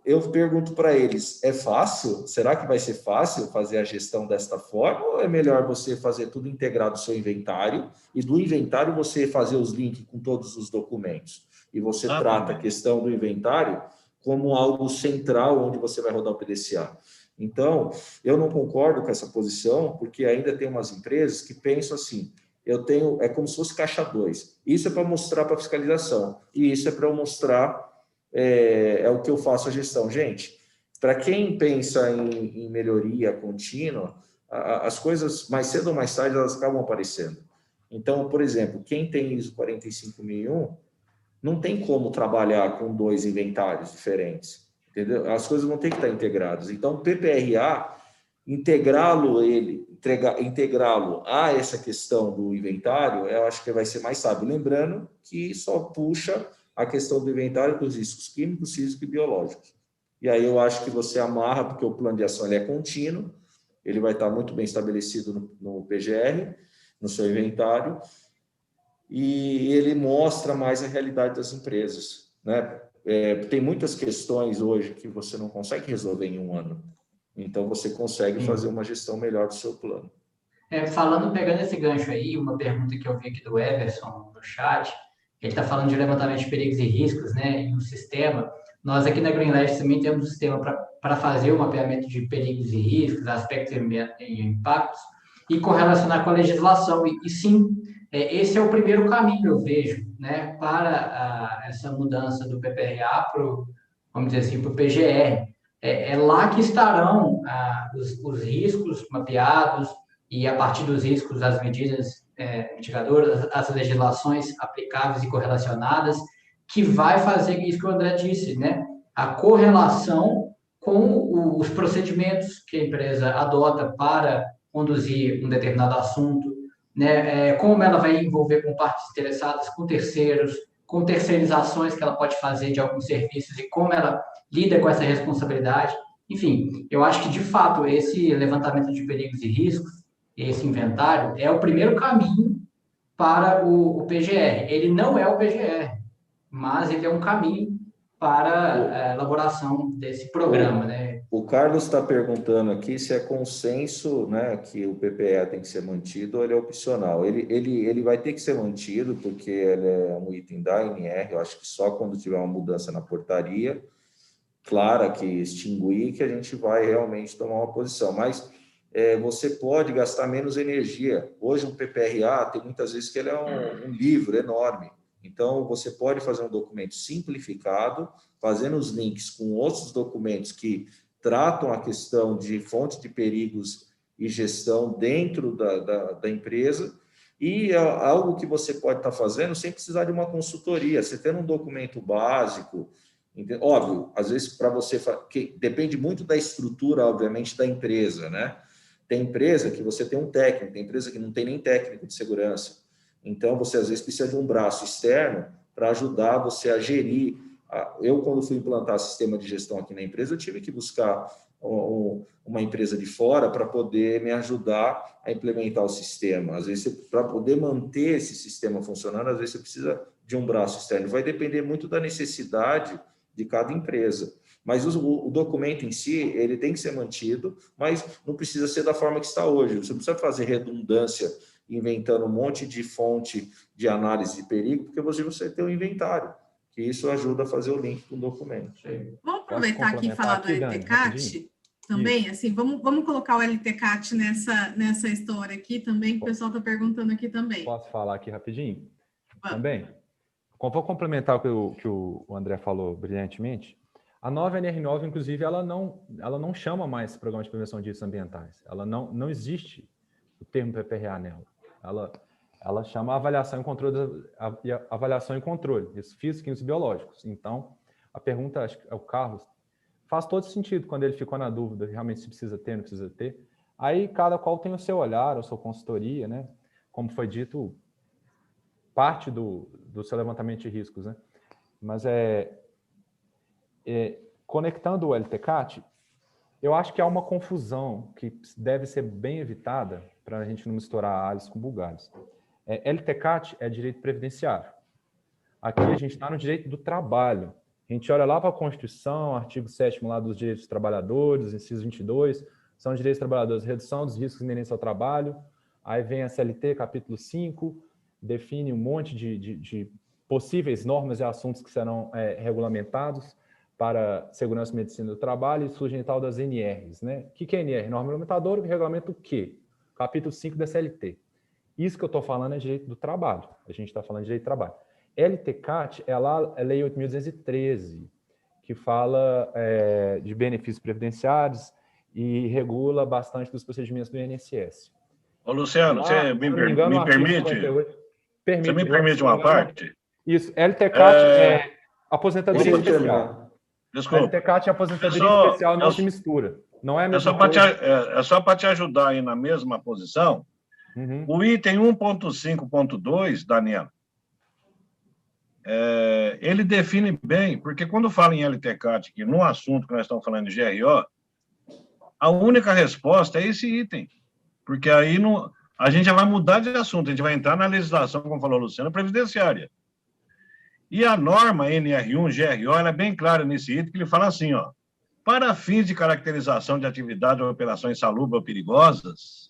Eu pergunto para eles, é fácil? Será que vai ser fácil fazer a gestão desta forma? Ou é melhor você fazer tudo integrado no seu inventário e do inventário você fazer os links com todos os documentos? E você trata a questão do inventário como algo central onde você vai rodar o PDCA. Então, eu não concordo com essa posição, porque ainda tem umas empresas que pensam assim, é como se fosse caixa 2. Isso é para mostrar para a fiscalização, e isso é para eu mostrar, é o que eu faço a gestão. Gente, para quem pensa em melhoria contínua, as coisas, mais cedo ou mais tarde, elas acabam aparecendo. Então, por exemplo, quem tem ISO 45001, não tem como trabalhar com 2 inventários diferentes. Entendeu? As coisas vão ter que estar integradas. Então, o PPRA, integrá-lo ele integrá-lo a essa questão do inventário, eu acho que vai ser mais sábio. Lembrando que só puxa a questão do inventário dos riscos químicos, físicos e biológicos. E aí eu acho que você amarra, porque o plano de ação ele é contínuo, ele vai estar muito bem estabelecido no PGR, no seu inventário, e ele mostra mais a realidade das empresas, né? Tem muitas questões hoje que você não consegue resolver em um ano. Então, você consegue fazer uma gestão melhor do seu plano. Pegando esse gancho aí, uma pergunta que eu vi aqui do Everson no chat, ele está falando de levantamento de perigos e riscos, né, em um sistema. Nós aqui na Greenlight também temos um sistema para fazer o mapeamento de perigos e riscos, aspectos e impactos, e correlacionar com a legislação. E sim, esse é o primeiro caminho, eu vejo, né, para essa mudança do PPRA para vamos dizer assim, para o PGR. É lá que estarão os riscos mapeados, e a partir dos riscos, as medidas mitigadoras, as legislações aplicáveis e correlacionadas, que vai fazer isso que o André disse, né? A correlação com os procedimentos que a empresa adota para conduzir um determinado assunto, né? Como ela vai envolver com partes interessadas, com terceiros, com terceirizações que ela pode fazer de alguns serviços e como ela lida com essa responsabilidade. Enfim, eu acho que, de fato, esse levantamento de perigos e riscos, esse inventário, é o primeiro caminho para o PGR. Ele não é o PGR, mas ele é um caminho para a elaboração desse programa, né? O Carlos está perguntando aqui se é consenso, né, que o PPE tem que ser mantido ou ele é opcional. Ele vai ter que ser mantido porque ele é um item da ANR, eu acho que só quando tiver uma mudança na portaria clara que extinguir que a gente vai realmente tomar uma posição. Mas você pode gastar menos energia. Hoje um PPRA tem muitas vezes que ele é um livro enorme. Então, você pode fazer um documento simplificado, fazendo os links com outros documentos que tratam a questão de fonte de perigos e gestão dentro da empresa, e é algo que você pode estar fazendo sem precisar de uma consultoria. Você tendo um documento básico, óbvio, às vezes para você, que depende muito da estrutura, obviamente, da empresa, né? Tem empresa que você tem um técnico, tem empresa que não tem nem técnico de segurança. Então, você às vezes precisa de um braço externo para ajudar você a gerir. Eu, quando fui implantar sistema de gestão aqui na empresa, eu tive que buscar uma empresa de fora para poder me ajudar a implementar o sistema. Às vezes, para poder manter esse sistema funcionando, às vezes você precisa de um braço externo. Vai depender muito da necessidade de cada empresa. Mas o documento em si, ele tem que ser mantido, mas não precisa ser da forma que está hoje. Você não precisa fazer redundância, inventando um monte de fonte de análise de perigo, porque você tem um inventário, que isso ajuda a fazer o link com o documento. Vamos aproveitar aqui e falar do LTCAT também, assim, vamos colocar o LTCAT nessa história aqui também, que o pessoal está perguntando aqui também. Posso falar aqui rapidinho? Também. Vou complementar o que o André falou brilhantemente. A nova NR9, inclusive, ela não chama mais Programa de Prevenção de Riscos Ambientais. Ela não existe o termo PPRA nela. Ela chama avaliação e controle, riscos físicos, químicos e biológicos. Então, a pergunta, acho que é o Carlos, faz todo sentido quando ele ficou na dúvida realmente se precisa ter ou não precisa ter. Aí, cada qual tem o seu olhar, a sua consultoria, né? Como foi dito, parte do seu levantamento de riscos, né? Mas conectando o LTCAT, eu acho que há uma confusão que deve ser bem evitada para a gente não misturar alhos com bugalhos. LTCAT é direito previdenciário. Aqui a gente está no direito do trabalho. A gente olha lá para a Constituição, artigo 7º lá dos direitos dos trabalhadores, inciso 22, são direitos dos trabalhadores, redução dos riscos inerentes ao trabalho. Aí vem a CLT, capítulo 5, define um monte de possíveis normas e assuntos que serão regulamentados para segurança e medicina do trabalho, e surgem tal das NRs, né? O que é NR? Norma regulamentadora, que regulamenta o quê? Capítulo 5 da CLT. Isso que eu estou falando é direito do trabalho. A gente está falando de direito do trabalho. LTCAT é a Lei 8.213, que fala de benefícios previdenciários e regula bastante dos procedimentos do INSS. Ô, Luciano, você me permite? Você me permite uma parte? Isso, LTCAT é aposentadoria especial. Desculpa. LTCAT é aposentadoria especial, não se mistura. Não é a mesma coisa. É só para te ajudar aí na mesma posição. O item 1.5.2, Daniel, ele define bem, porque quando fala em LTCAT, que no assunto que nós estamos falando de GRO, a única resposta é esse item, porque aí a gente já vai mudar de assunto, a gente vai entrar na legislação, como falou a Luciana, previdenciária. E a norma NR1, GRO, ela é bem clara nesse item, que ele fala assim, ó, para fins de caracterização de atividade ou operações insalubres ou perigosas,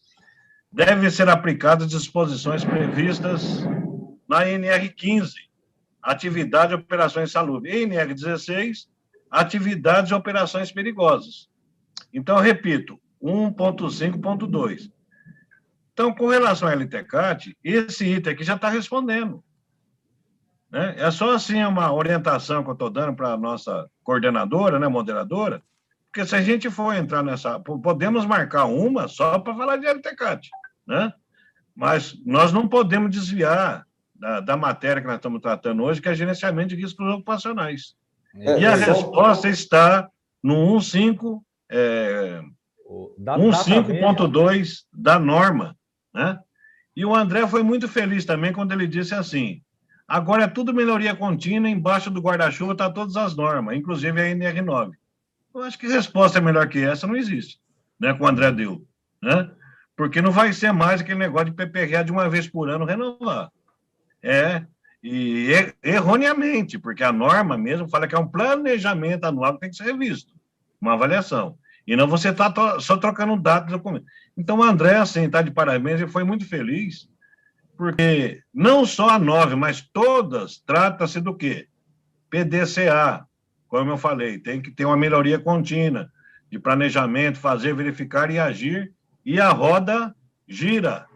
devem ser aplicadas disposições previstas na NR15, atividade e operações insalubres, e NR16, atividades e operações perigosas. Então, eu repito, 1.5.2. Então, com relação ao LTCAT, esse item aqui já está respondendo. Né? É só assim uma orientação que eu estou dando para a nossa coordenadora, né, moderadora, porque se a gente for entrar nessa... Podemos marcar uma só para falar de LTCAT, né? Mas nós não podemos desviar da matéria que nós estamos tratando hoje, que é gerenciamento de riscos ocupacionais. E a resposta está no 1.5.2 da norma, né? E o André foi muito feliz também quando ele disse assim, agora é tudo melhoria contínua, embaixo do guarda-chuva está todas as normas, inclusive a NR9. Eu acho que resposta melhor que essa não existe, né, que o André deu, né? Porque não vai ser mais aquele negócio de PPRA de uma vez por ano renovar. Erroneamente, porque a norma mesmo fala que é um planejamento anual que tem que ser revisto, uma avaliação. E não você está só trocando dados do documento. Então, o André, assim, está de parabéns, ele foi muito feliz, porque não só a 9, mas todas, trata-se do quê? PDCA, como eu falei, tem que ter uma melhoria contínua de planejamento, fazer, verificar e agir, e a roda gira,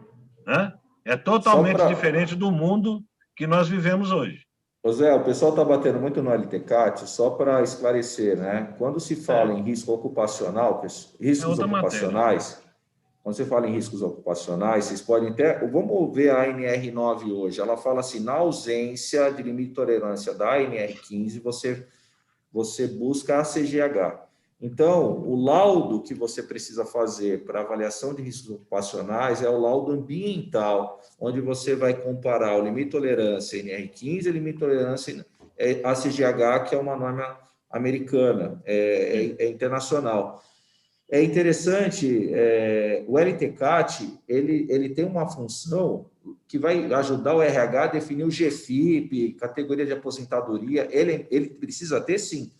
né? É totalmente diferente do mundo que nós vivemos hoje. José, o pessoal está batendo muito no LTCAT, só para esclarecer, né? Quando se fala em risco ocupacional, riscos ocupacionais, quando você fala em riscos ocupacionais, vocês podem até... Vamos ver a NR9 hoje. Ela fala assim, na ausência de limite de tolerância da NR15, você busca a CGH. Então, o laudo que você precisa fazer para avaliação de riscos ocupacionais é o laudo ambiental, onde você vai comparar o limite de tolerância NR15 e o limite de tolerância ACGH, que é uma norma americana, é internacional. É interessante, o LTCAT, ele tem uma função que vai ajudar o RH a definir o GFIP, categoria de aposentadoria, ele precisa ter, sim,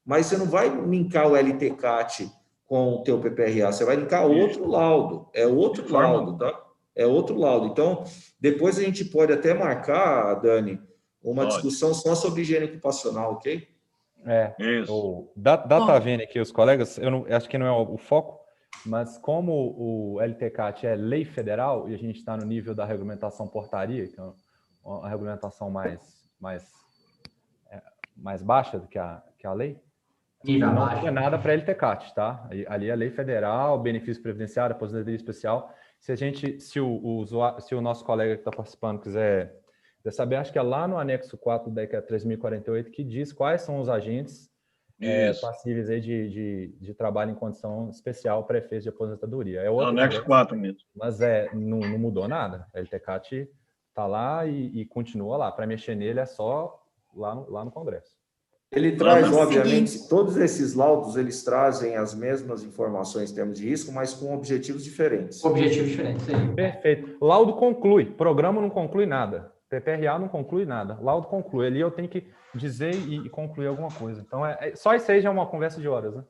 mas você não vai linkar o LTCAT com o teu PPRA, você vai linkar outro laudo, é outro laudo, tá? É outro laudo. Então, depois a gente pode até marcar, Dani, uma discussão só sobre higiene ocupacional, ok? O Data vendo aqui os colegas, eu acho que não é o foco, mas como o LTCAT é lei federal e a gente está no nível da regulamentação portaria, que é uma regulamentação mais baixa do que a lei, não tinha nada para LTCAT, tá? Ali é lei federal, benefício previdenciário, aposentadoria especial. Se o nosso colega que está participando quiser saber, acho que é lá no anexo 4 da ECA 3048 que diz quais são os agentes passíveis aí de trabalho em condição especial para efeitos de aposentadoria. É outro anexo 4 mesmo. Mas não mudou nada. A LTCAT está lá e continua lá. Para mexer nele é só lá no Congresso. Ele traz, obviamente, todos esses laudos, eles trazem as mesmas informações em termos de risco, mas com objetivos diferentes. Objetivos diferentes, sim. Perfeito. Laudo conclui, programa não conclui nada. PPRA não conclui nada. Laudo conclui. Ali eu tenho que dizer e concluir alguma coisa. Então, só isso aí já é uma conversa de horas, né?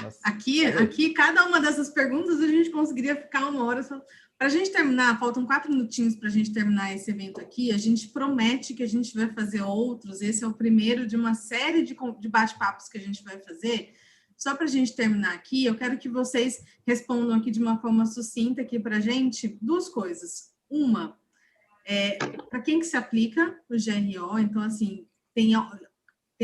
Mas, aqui, cada uma dessas perguntas a gente conseguiria ficar uma hora só. Para a gente terminar, faltam 4 minutinhos para a gente terminar esse evento aqui. A gente promete que a gente vai fazer outros. Esse é o primeiro de uma série de bate-papos que a gente vai fazer. Só para a gente terminar aqui, eu quero que vocês respondam aqui de uma forma sucinta aqui para a gente 2 coisas. Uma, para quem que se aplica o GRO? Então, assim, tem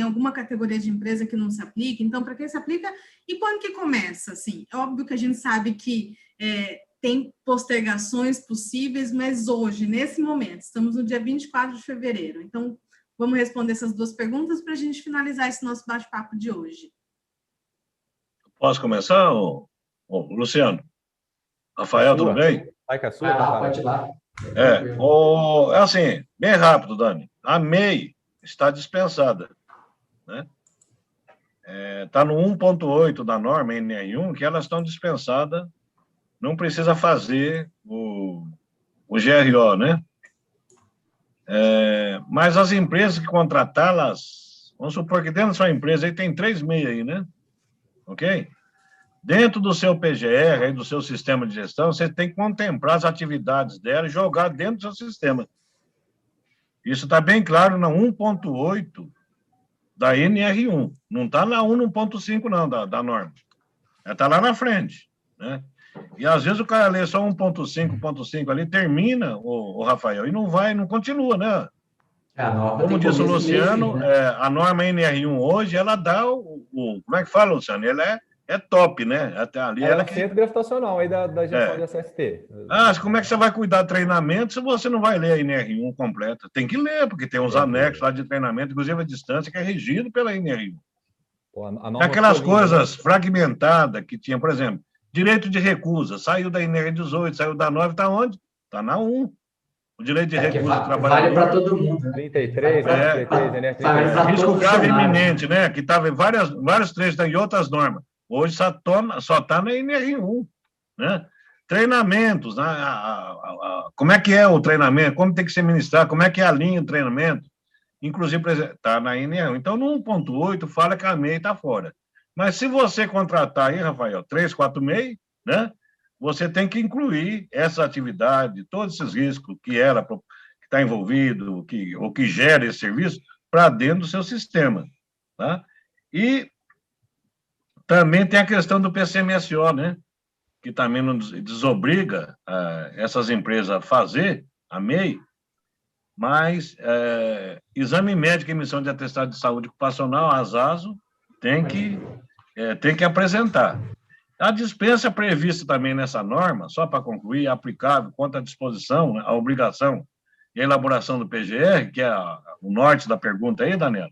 alguma categoria de empresa que não se aplica? Então, para quem se aplica? E quando que começa? Assim, é óbvio que a gente sabe que tem postergações possíveis, mas hoje, nesse momento, estamos no dia 24 de fevereiro. Então, vamos responder essas 2 perguntas para a gente finalizar esse nosso bate-papo de hoje. Posso começar, Luciano? Rafael, tudo bem? Vai com a sua, Vai lá, Rafael. pode ir lá. É assim, bem rápido, Dani. A MEI está dispensada, né? Está no 1.8 da norma NR1, que elas estão dispensadas, não precisa fazer o GRO, né? Mas as empresas que contratá-las, vamos supor que dentro da sua empresa aí tem 3 MEI aí, né? Ok? Dentro do seu PGR, aí do seu sistema de gestão, você tem que contemplar as atividades dela e jogar dentro do seu sistema. Isso está bem claro na 1.8 da NR1. Não está na 1.5, não, da norma. Está lá na frente, né? E, às vezes, o cara lê só 1.5 ali, termina, o Rafael, e não continua, né? Como disse o Luciano, a norma NR1 hoje, ela dá como é que fala, Luciano? Ela é top, né? Até ali ela é centro gravitacional aí da gestão de SST. Como é que você vai cuidar do treinamento se você não vai ler a NR1 completa? Tem que ler, porque tem uns anexos lá de treinamento, inclusive a distância, que é regido pela NR1. Aquelas coisas fragmentadas que tinha, por exemplo, direito de recusa, saiu da NR18, saiu da 9, está onde? Está na 1. O direito de recusa do trabalhador. Vale para todo mundo. Né? 33, NR33. Risco grave iminente, né? Que estava em vários trechos em outras normas. Hoje só está na NR1, né? Treinamentos, né? Como é que é o treinamento? Como tem que ser ministrado? Como é que é a linha do treinamento? Inclusive, está na NR1. Então, no 1.8, fala que a MEI está fora. Mas se você contratar aí, Rafael, 3, 4 MEI, né? Você tem que incluir essa atividade, todos esses riscos que está envolvido, ou que gera esse serviço, para dentro do seu sistema, tá? E também tem a questão do PCMSO, né? Que também não desobriga essas empresas a fazer, a MEI, mas exame médico e emissão de atestado de saúde ocupacional, ASASO, tem que apresentar. A dispensa prevista também nessa norma, só para concluir, é aplicável quanto à disposição, né, a obrigação e a elaboração do PGR, que é o norte da pergunta aí, Daniela,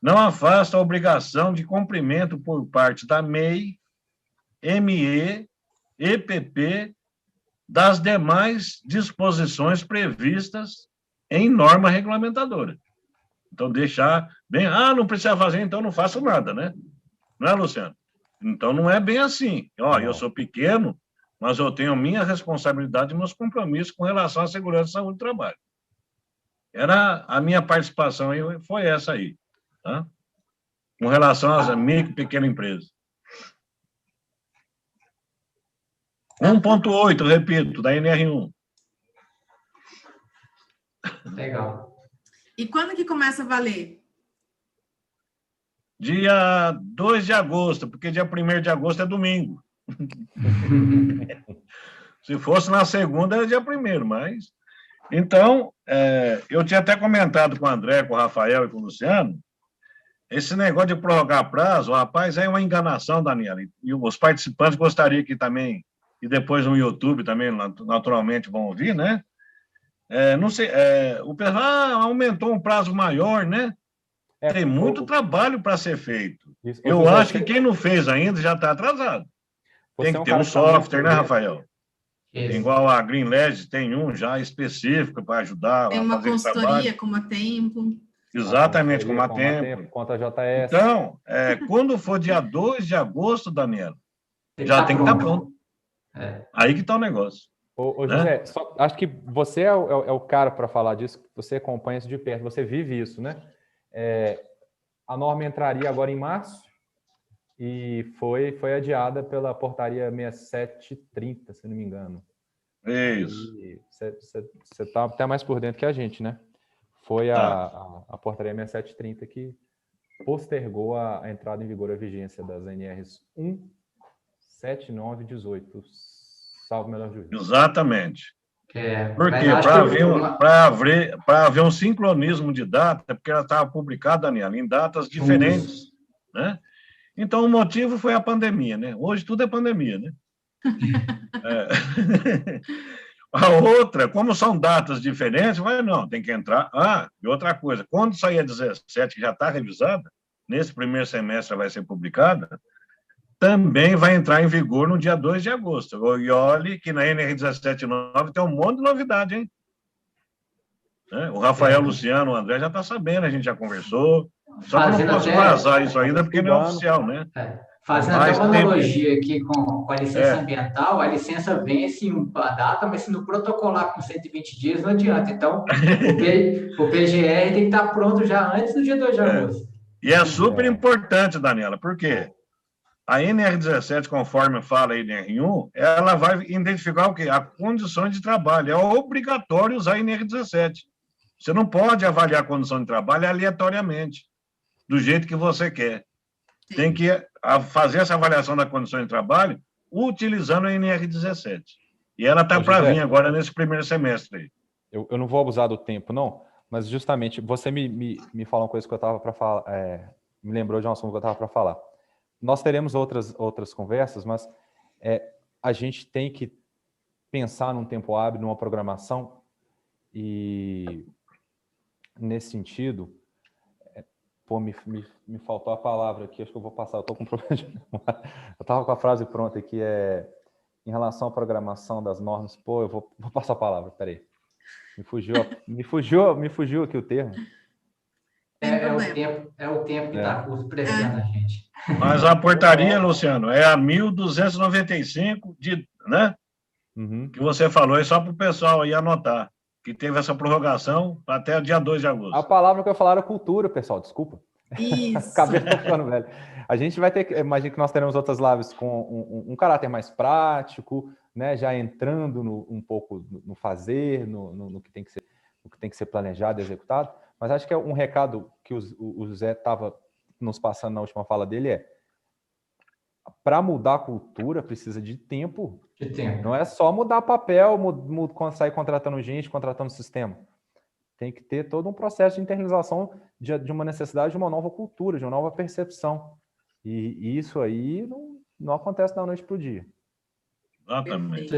não afasta a obrigação de cumprimento por parte da MEI, ME, EPP, das demais disposições previstas em norma regulamentadora. Então, deixar bem, não precisa fazer, então não faço nada, né? Não é, Luciano? Então, não é bem assim. Eu sou pequeno, mas eu tenho minha responsabilidade e meus compromissos com relação à segurança e saúde do trabalho. A minha participação aí foi essa aí, tá? Com relação às micro e pequenas empresas. 1.8, repito, da NR1. Legal. E quando que começa a valer? Dia 2 de agosto, porque dia 1º de agosto é domingo. Se fosse na segunda, era dia 1º, mas... Então, eu tinha até comentado com o André, com o Rafael e com o Luciano, esse negócio de prorrogar prazo, rapaz, é uma enganação, Daniela, e os participantes gostariam que também, e depois no YouTube também, naturalmente, vão ouvir, né? Não sei, o pessoal, aumentou um prazo maior, né? Tem muito trabalho para ser feito. Eu acho que quem não fez ainda já está atrasado. Tem que ter um software, né, Rafael? Igual a Green Ledge tem um já específico para ajudar. Tem uma consultoria como a Tempo. Exatamente, como a Tempo. Conta JS. Então, quando for dia 2 de agosto, Daniela, já tem que estar pronto. Aí que está o negócio. Ô José, acho que você é o cara para falar disso, você acompanha isso de perto, você vive isso, né? A norma entraria agora em março e foi adiada pela portaria 6730, se não me engano. Isso. Você está até mais por dentro que a gente, né? Foi a portaria 6730 que postergou a entrada em vigor, a vigência das NRs 1, 7, 9 e 18, salvo o melhor juízo. Exatamente. Porque para haver um sincronismo de data, porque ela estava publicada, Daniela, em datas diferentes, né? Então, o motivo foi a pandemia, né? Hoje tudo é pandemia, né? A outra, como são datas diferentes, não, tem que entrar. E outra coisa, quando sair a 17, que já está revisada, nesse primeiro semestre vai ser publicada, também vai entrar em vigor no dia 2 de agosto. E olhe que na NR179 tem um monte de novidade, hein? O Rafael, Luciano, o André já está sabendo, a gente já conversou. Só que eu não posso vazar isso ainda, porque não é oficial, né? Fazendo até uma analogia aqui com a licença ambiental, a licença vence a data, mas se no protocolar com 120 dias, não adianta. Então, o PGR tem que estar pronto já antes do dia 2 de agosto. E é super importante, Daniela, por quê? A NR17, conforme fala a NR1, ela vai identificar o quê? As condições de trabalho. É obrigatório usar a NR17. Você não pode avaliar a condição de trabalho aleatoriamente, do jeito que você quer. Tem que fazer essa avaliação da condição de trabalho utilizando a NR17. E ela está para vir agora nesse primeiro semestre aí. Eu não vou abusar do tempo, não, mas justamente você me falou uma coisa que eu estava para falar, me lembrou de um assunto que eu estava para falar. Nós teremos outras conversas, mas a gente tem que pensar num tempo hábil, numa programação, e nesse sentido, me faltou a palavra aqui, acho que eu vou passar, eu estou com problema de memória. Eu estava com a frase pronta aqui, em relação à programação das normas, eu vou passar a palavra, peraí. Me fugiu aqui o termo. É o tempo que está pressionando a gente. Mas a portaria, Luciano, é a 1295, né? Uhum. Que você falou, é só para o pessoal aí anotar, que teve essa prorrogação até o dia 2 de agosto. A palavra que eu falar era cultura, pessoal, desculpa. Isso. Cabelo ficando velho. A gente vai ter que, imagino que nós teremos outras lives com um caráter mais prático, né? Já entrando um pouco no fazer, no que tem que ser planejado e executado. Mas acho que é um recado que o Zé estava nos passando na última fala dele para mudar a cultura precisa de tempo. Não é só mudar papel, sair contratando gente, contratando sistema. Tem que ter todo um processo de internalização de uma necessidade de uma nova cultura, de uma nova percepção. E isso aí não acontece da noite para o dia. Exatamente.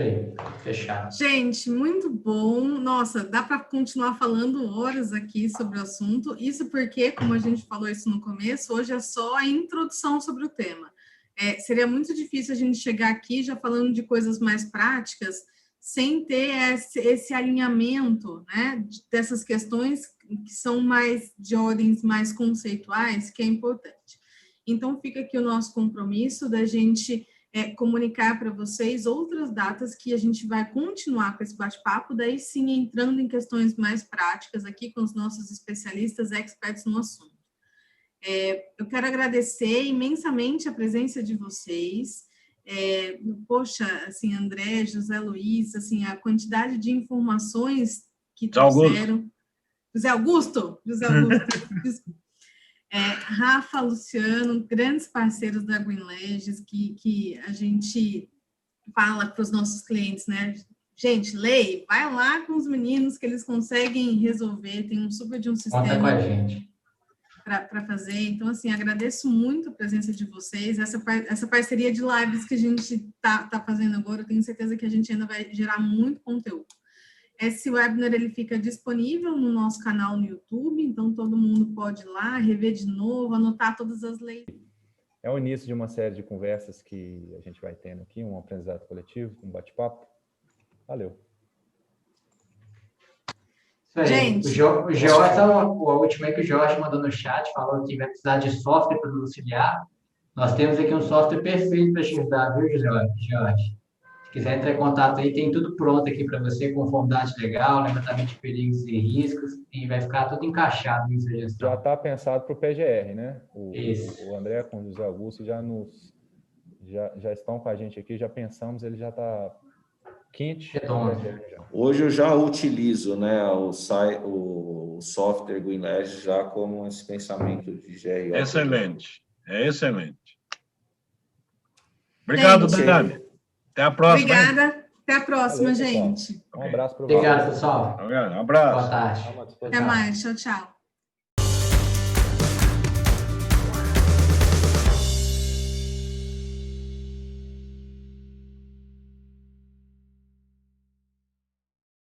Fechado. Gente, muito bom. Nossa, dá para continuar falando horas aqui sobre o assunto. Isso porque, como a gente falou isso no começo, hoje é só a introdução sobre o tema. Seria muito difícil a gente chegar aqui já falando de coisas mais práticas, sem ter esse alinhamento, né, dessas questões que são mais de ordens mais conceituais, que é importante. Então, fica aqui o nosso compromisso da gente comunicar para vocês outras datas que a gente vai continuar com esse bate-papo, daí sim entrando em questões mais práticas aqui com os nossos especialistas, experts no assunto. Eu quero agradecer imensamente a presença de vocês. Poxa, assim, André, José Luiz, assim, a quantidade de informações que trouxeram. José Augusto. Rafa, Luciano, grandes parceiros da Greenledges, que a gente fala para os nossos clientes, né? Gente, Lei, vai lá com os meninos que eles conseguem resolver, tem um super de um sistema. Conta com a gente. Para fazer. Então, assim, agradeço muito a presença de vocês, essa parceria de lives que a gente tá fazendo agora, eu tenho certeza que a gente ainda vai gerar muito conteúdo. Esse webinar, ele fica disponível no nosso canal no YouTube, então todo mundo pode ir lá, rever de novo, anotar todas as leis. É o início de uma série de conversas que a gente vai tendo aqui, um aprendizado coletivo, um bate-papo. Valeu. Gente, o Jorge, a última aí que o Jorge mandou no chat, falou que vai precisar de software para nos auxiliar. Nós temos aqui um software perfeito para te ajudar, viu, Jorge? Se quiser entrar em contato aí, tem tudo pronto aqui para você, conformidade legal, levantamento de perigos e riscos, e vai ficar tudo encaixado em sua gestão. Já está pensado para o PGR, né? Isso. O André com o José Augusto já estão com a gente aqui, já pensamos, ele já está quente. Hoje eu já utilizo, né, o software Greenledge já como esse pensamento de GRO. Excelente, excelente. Obrigado, Dani. Até a próxima. Obrigada. Até a próxima, Valeu, gente. Um abraço para vocês. Obrigado, pessoal. Um abraço. Boa tarde. Até mais. Tchau, tchau.